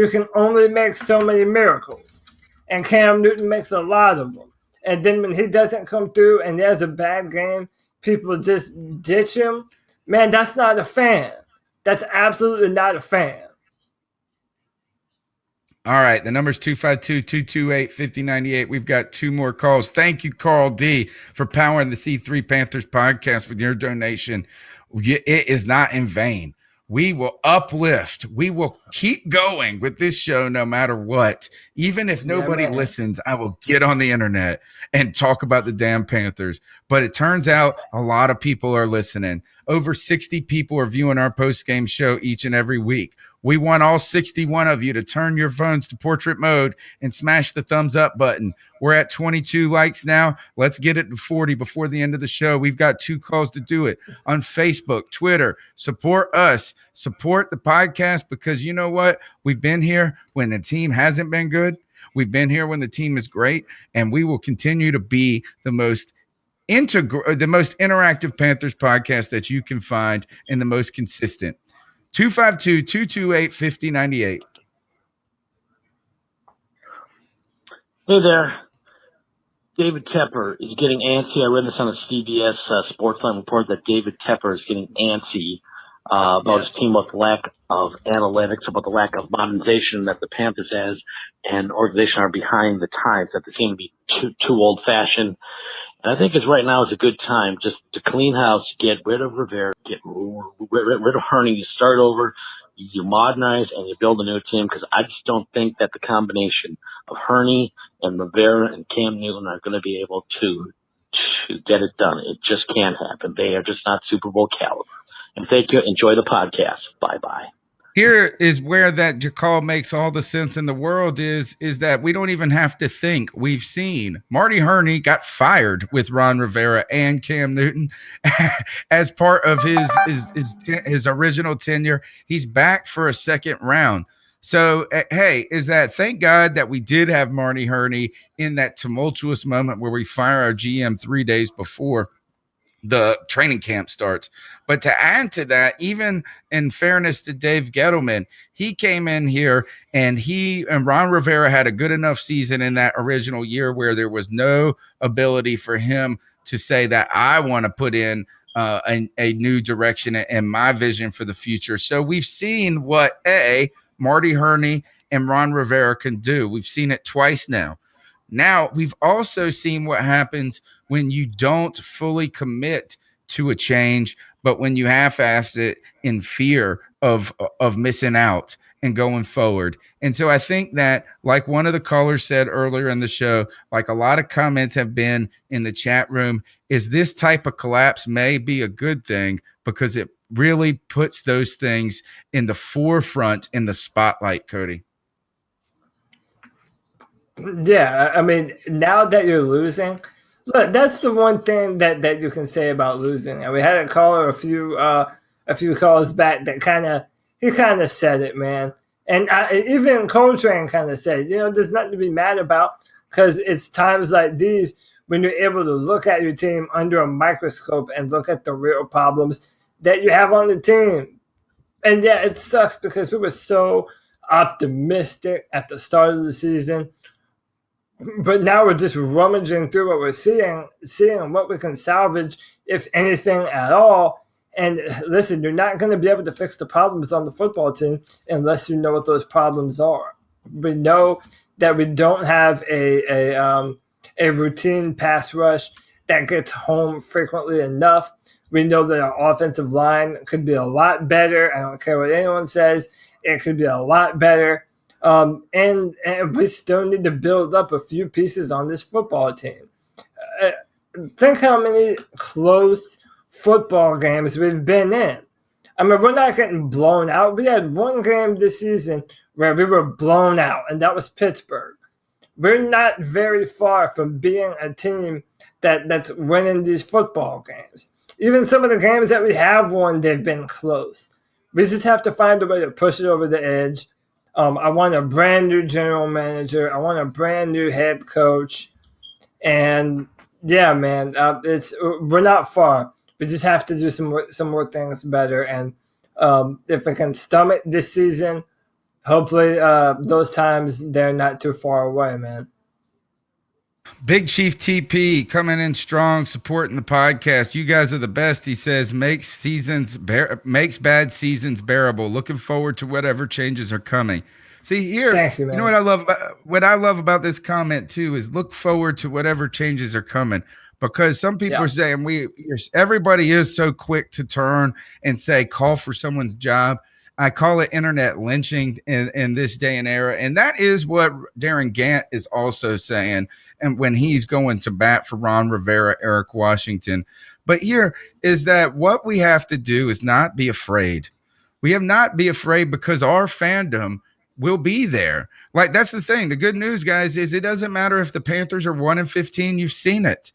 can only make so many miracles, and Cam Newton makes a lot of them. And then when he doesn't come through and he has a bad game, people just ditch him. Man, that's not a fan. That's absolutely not a fan. All right. The number's 252-228-5098. We've got two more calls. Thank you, Carl D, for powering the C3 Panthers podcast with your donation. It is not in vain. We will uplift. We will keep going with this show no matter what. Even if nobody listens, I will get on the internet and talk about the damn Panthers. But it turns out a lot of people are listening. Over 60 people are viewing our post-game show each and every week. We want all 61 of you to turn your phones to portrait mode and smash the thumbs up button. We're at 22 likes now. Let's get it to 40 before the end of the show. We've got 2 calls to do it on Facebook, Twitter. Support us. Support the podcast, because you know what? We've been here when the team hasn't been good. We've been here when the team is great, and we will continue to be the most interactive Panthers podcast that you can find, and the most consistent. 252-228-5098. Hey there. David Tepper is getting antsy. I read this on a CBS Sportsline report that David Tepper is getting antsy about his team, about the lack of analytics, about the lack of modernization that the Panthers has and organization are behind the times, that they seem to be too old-fashioned. And I think right now is a good time just to clean house, get rid of Rivera, get rid of Hurney, you start over, you modernize, and you build a new team, because I just don't think that the combination of Hurney and Rivera and Cam Newton are going to be able to get it done. It just can't happen. They are just not Super Bowl caliber. And thank you. Enjoy the podcast. Bye-bye. Here is where that your call makes all the sense in the world is that we don't even have to think. We've seen Marty Hurney got fired with Ron Rivera and Cam Newton as part of his original tenure. He's back for a second round. So, hey, thank God that we did have Marty Hurney in that tumultuous moment where we fire our GM 3 days before the training camp starts. But to add to that, even in fairness to Dave Gettleman, he came in here and Ron Rivera had a good enough season in that original year where there was no ability for him to say that I want to put in a new direction and my vision for the future. So we've seen what Marty Hurney and Ron Rivera can do. We've seen it twice now. Now, we've also seen what happens when you don't fully commit to a change, but when you half-ass it in fear of missing out and going forward. And so I think that, like one of the callers said earlier in the show, like a lot of comments have been in the chat room, is this type of collapse may be a good thing because it really puts those things in the forefront, in the spotlight, Cody. Yeah, I mean, now that you're losing, look, that's the one thing that you can say about losing. And we had a caller a few calls back that kind of said it, man. And even Coltrane kind of said, there's nothing to be mad about, because it's times like these when you're able to look at your team under a microscope and look at the real problems that you have on the team. And yeah, it sucks because we were so optimistic at the start of the season. But now we're just rummaging through what we're seeing what we can salvage, if anything at all. And listen, you're not going to be able to fix the problems on the football team unless you know what those problems are. We know that we don't have a routine pass rush that gets home frequently enough. We know that our offensive line could be a lot better. I don't care what anyone says. It could be a lot better. And we still need to build up a few pieces on this football team. Think how many close football games we've been in. I mean, we're not getting blown out. We had one game this season where we were blown out, and that was Pittsburgh. We're not very far from being a team that's winning these football games. Even some of the games that we have won, they've been close. We just have to find a way to push it over the edge. I want a brand new general manager. I want a brand new head coach. And yeah, man, we're not far. We just have to do some more things better. And if we can stomach this season, hopefully those times they're not too far away, man. Big Chief TP coming in strong, supporting the podcast. You guys are the best, he says. Makes bad seasons bearable. Looking forward to whatever changes are coming. See here, Thank you, man. You know what I love about this comment too is look forward to whatever changes are coming. Because some people are saying everybody is so quick to turn and say call for someone's job. I call it internet lynching in this day and era. And that is what Darren Gant is also saying. And when he's going to bat for Ron Rivera, Eric Washington. But here is that what we have to do is not be afraid. We have not be afraid because our fandom will be there. Like, that's the thing. The good news, guys, is it doesn't matter if the Panthers are 1-15. You've seen it.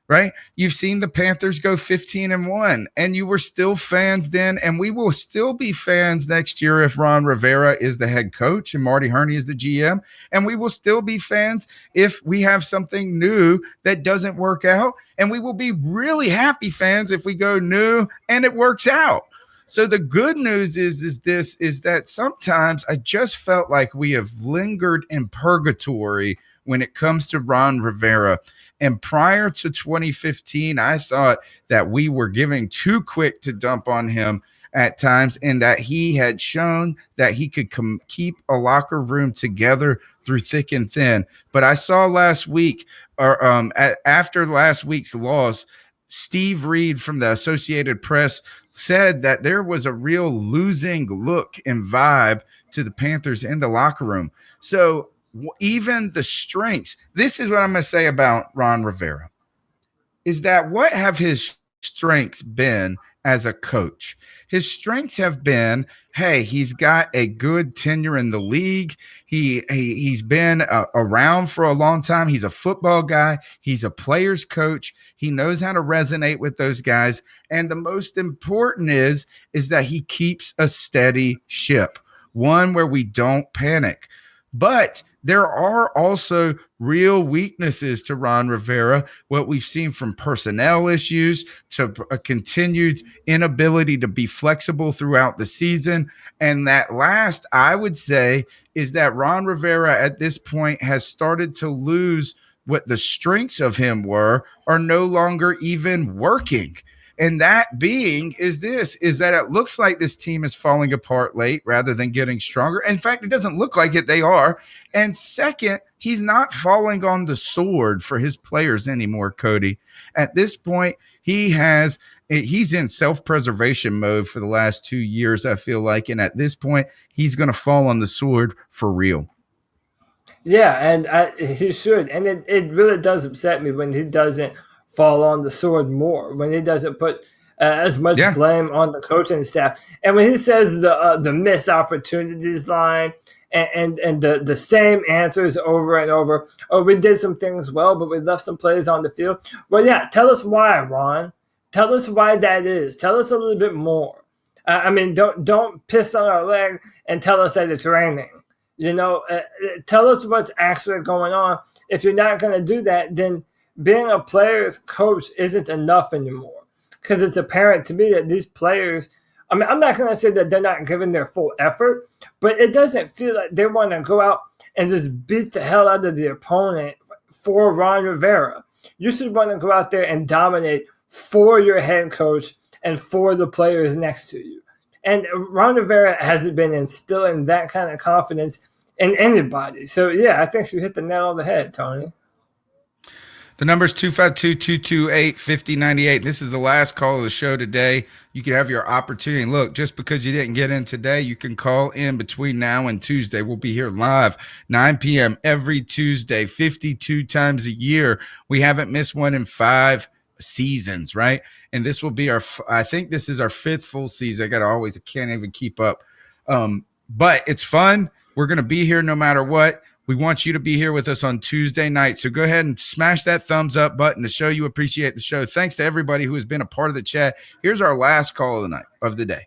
Right? You've seen the Panthers go 15-1, and you were still fans then, and we will still be fans next year if Ron Rivera is the head coach and Marty Herney is the GM, and we will still be fans if we have something new that doesn't work out, and we will be really happy fans if we go new and it works out. So the good news is that sometimes I just felt like we have lingered in purgatory when it comes to Ron Rivera. And prior to 2015, I thought that we were giving too quick to dump on him at times, and that he had shown that he could keep a locker room together through thick and thin. But I saw last week, after last week's loss, Steve Reed from the Associated Press said that there was a real losing look and vibe to the Panthers in the locker room. So even the strengths, this is what I'm going to say about Ron Rivera, is that what have his strengths been as a coach? His strengths have been, hey, he's got a good tenure in the league. He's been around for a long time. He's a football guy. He's a player's coach. He knows how to resonate with those guys. And the most important is that he keeps a steady ship, one where we don't panic. But there are also real weaknesses to Ron Rivera, what we've seen from personnel issues to a continued inability to be flexible throughout the season. And that last, I would say, is that Ron Rivera at this point has started to lose what the strengths of him were, are no longer even working. And that being is that it looks like this team is falling apart late rather than getting stronger. In fact, it doesn't look like it. They are. And second, he's not falling on the sword for his players anymore, Cody. At this point, he's in self-preservation mode for the last 2 years, I feel like. And at this point, he's going to fall on the sword for real. Yeah, and he should. And it really does upset me when he doesn't fall on the sword more, when he doesn't put as much blame on the coaching staff. And when he says the missed opportunities line and the same answers over and over, oh, we did some things well, but we left some plays on the field. Well, yeah, tell us why, Ron. Tell us why that is. Tell us a little bit more. I mean, don't piss on our leg and tell us that it's raining. Tell us what's actually going on. If you're not going to do that, then being a player's coach isn't enough anymore, because it's apparent to me that these players, I mean, I'm not going to say that they're not giving their full effort, but it doesn't feel like they want to go out and just beat the hell out of the opponent for Ron Rivera. You should want to go out there and dominate for your head coach and for the players next to you. And Ron Rivera hasn't been instilling that kind of confidence in anybody. So, yeah, I think you hit the nail on the head, Tony. The number is 252-228-5098. This is the last call of the show today. You can have your opportunity. Look, just because you didn't get in today, you can call in between now and Tuesday. We'll be here live 9 p.m. every Tuesday, 52 times a year. We haven't missed one in 5 seasons, right? And this will be I think this is our 5th full season. I can't even keep up. But it's fun. We're going to be here no matter what. We want you to be here with us on Tuesday night. So go ahead and smash that thumbs up button to show you appreciate the show. Thanks to everybody who has been a part of the chat. Here's our last call of the day.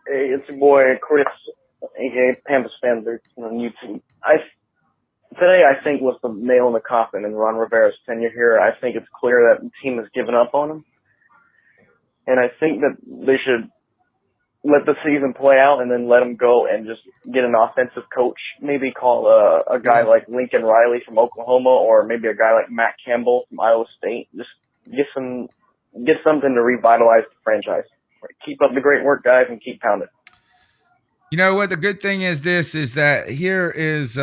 Hey, it's your boy Chris aka Panthers fan on YouTube. Today I think was the nail in the coffin in Ron Rivera's tenure here. I think it's clear that the team has given up on him, and I think that they should let the season play out and then let him go and just get an offensive coach. Maybe call a guy like Lincoln Riley from Oklahoma, or maybe a guy like Matt Campbell from Iowa State. Just get something to revitalize the franchise. Keep up the great work, guys, and keep pounding. You know what? The good thing is that here is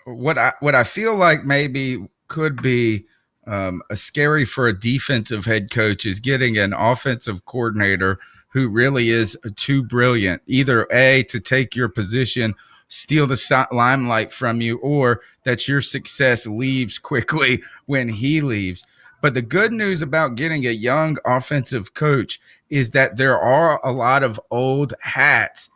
what I feel like maybe could be a scary for a defensive head coach is getting an offensive coordinator who really is too brilliant, either A, to take your position, steal the limelight from you, or that your success leaves quickly when he leaves. But the good news about getting a young offensive coach is that there are a lot of old hats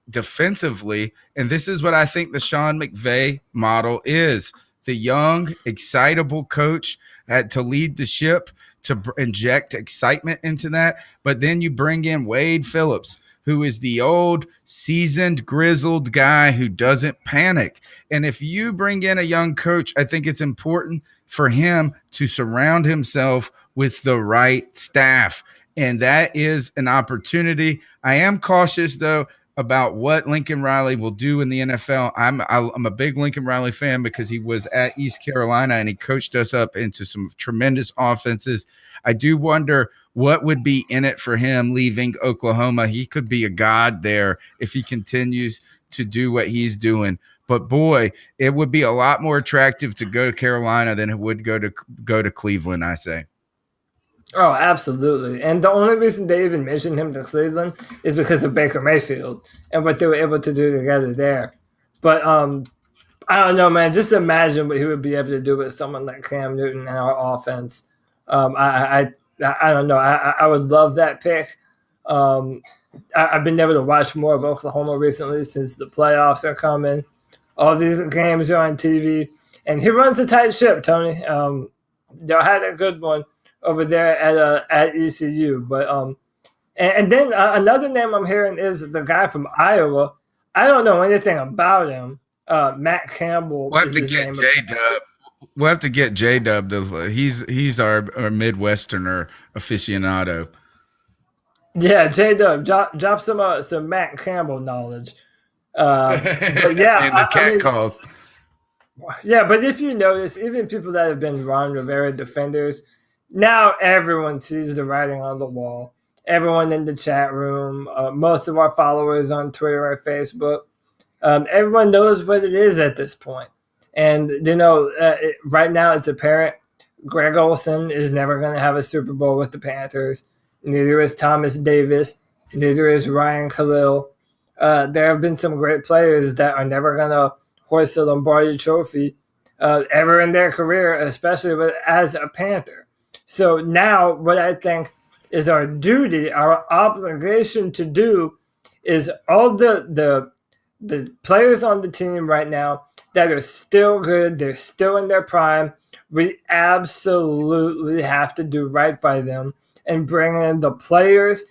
defensively, and this is what I think the Sean McVay model is: the young, excitable coach to lead the ship, to inject excitement into that. But then you bring in Wade Phillips, who is the old, seasoned, grizzled guy who doesn't panic. And if you bring in a young coach, I think it's important for him to surround himself with the right staff. And that is an opportunity. I am cautious, though, about what Lincoln Riley will do in the NFL. I'm a big Lincoln Riley fan because he was at East Carolina and he coached us up into some tremendous offenses. I do wonder what would be in it for him leaving Oklahoma. He could be a god there if he continues to do what he's doing. But boy, it would be a lot more attractive to go to Carolina than it would go to Cleveland, I say. Oh, absolutely. And the only reason they even mentioned him to Cleveland is because of Baker Mayfield and what they were able to do together there. But I don't know, man. Just imagine what he would be able to do with someone like Cam Newton in our offense. I don't know. I would love that pick. I've been able to watch more of Oklahoma recently since the playoffs are coming. All these games are on TV. And he runs a tight ship, Tony. They had a good one over there at ECU, but and then another name I'm hearing is the guy from Iowa. I don't know anything about him. Matt Campbell. We'll have to get J-Dub. We'll have to get J-Dub. He's our Midwesterner aficionado. Yeah, J-Dub, drop some Matt Campbell knowledge. But yeah, and the cat calls. Yeah, but if you notice, even people that have been Ron Rivera defenders, now everyone sees the writing on the wall. Everyone in the chat room, most of our followers on Twitter or Facebook, everyone knows what it is at this point. And, right now it's apparent Greg Olsen is never going to have a Super Bowl with the Panthers. Neither is Thomas Davis. Neither is Ryan Khalil. There have been some great players that are never going to hoist the Lombardi Trophy ever in their career, especially as a Panther. So now what I think is our duty, our obligation to do is all the players on the team right now that are still good, they're still in their prime, we absolutely have to do right by them and bring in the players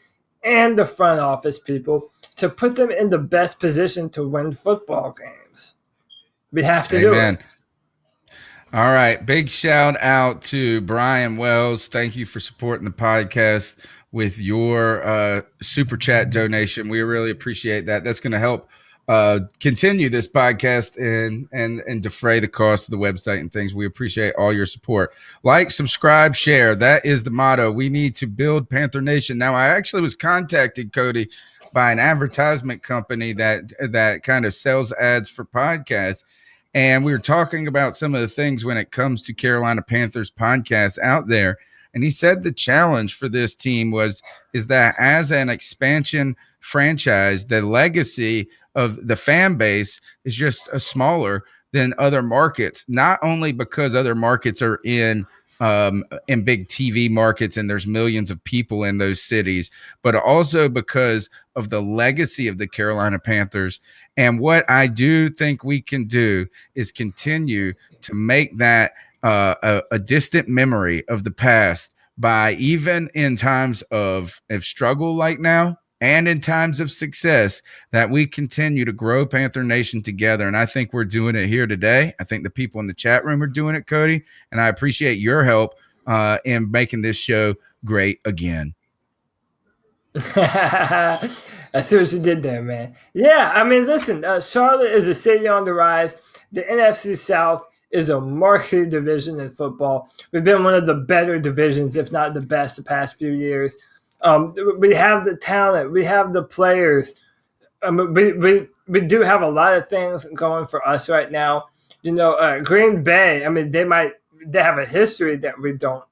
and the front office people to put them in the best position to win football games. We have to do it. All right. Big shout out to Brian Wells. Thank you for supporting the podcast with your super chat donation. We really appreciate that. That's going to help continue this podcast and defray the cost of the website and things. We appreciate all your support. Like, subscribe, share. That is the motto. We need to build Panther Nation. Now, I actually was contacted, Cody, by an advertisement company that kind of sells ads for podcasts. And we were talking about some of the things when it comes to Carolina Panthers podcasts out there. And he said the challenge for this team is that as an expansion franchise, the legacy of the fan base is just smaller than other markets, not only because other markets are in big TV markets and there's millions of people in those cities, but also because of the legacy of the Carolina Panthers. And what I do think we can do is continue to make that a distant memory of the past by, even in times of struggle like now, and in times of success, that we continue to grow Panther Nation together. And I think we're doing it here today. I think the people in the chat room are doing it, Cody, and I appreciate your help in making this show great again. I see what you did there, man. Yeah, I mean, listen, Charlotte is a city on the rise. The NFC South is a marquee division in football. We've been one of the better divisions, if not the best, the past few years. We have the talent. We have the players. We do have a lot of things going for us right now. Green Bay. I mean, they have a history that we don't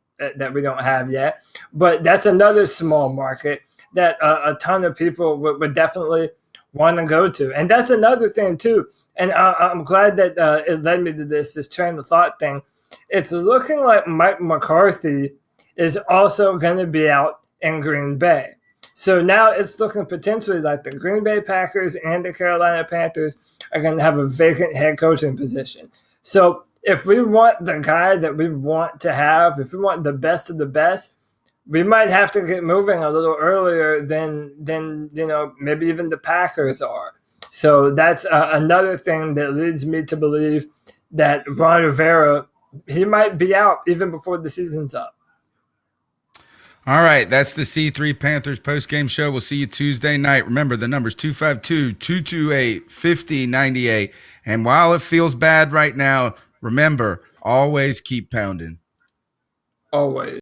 have yet, but that's another small market that a ton of people would definitely want to go to, and that's another thing too. And I'm glad that it led me to this train of thought thing. It's looking like Mike McCarthy is also going to be out in Green Bay. So now it's looking potentially like the Green Bay Packers and the Carolina Panthers are going to have a vacant head coaching position. So if we want the guy that we want to have, if we want the best of the best, we might have to get moving a little earlier than maybe even the Packers are. So that's another thing that leads me to believe that Ron Rivera, he might be out even before the season's up. All right, that's the C3 Panthers postgame show. We'll see you Tuesday night. Remember, the number's 252-228-5098. And while it feels bad right now, remember, always keep pounding. Always.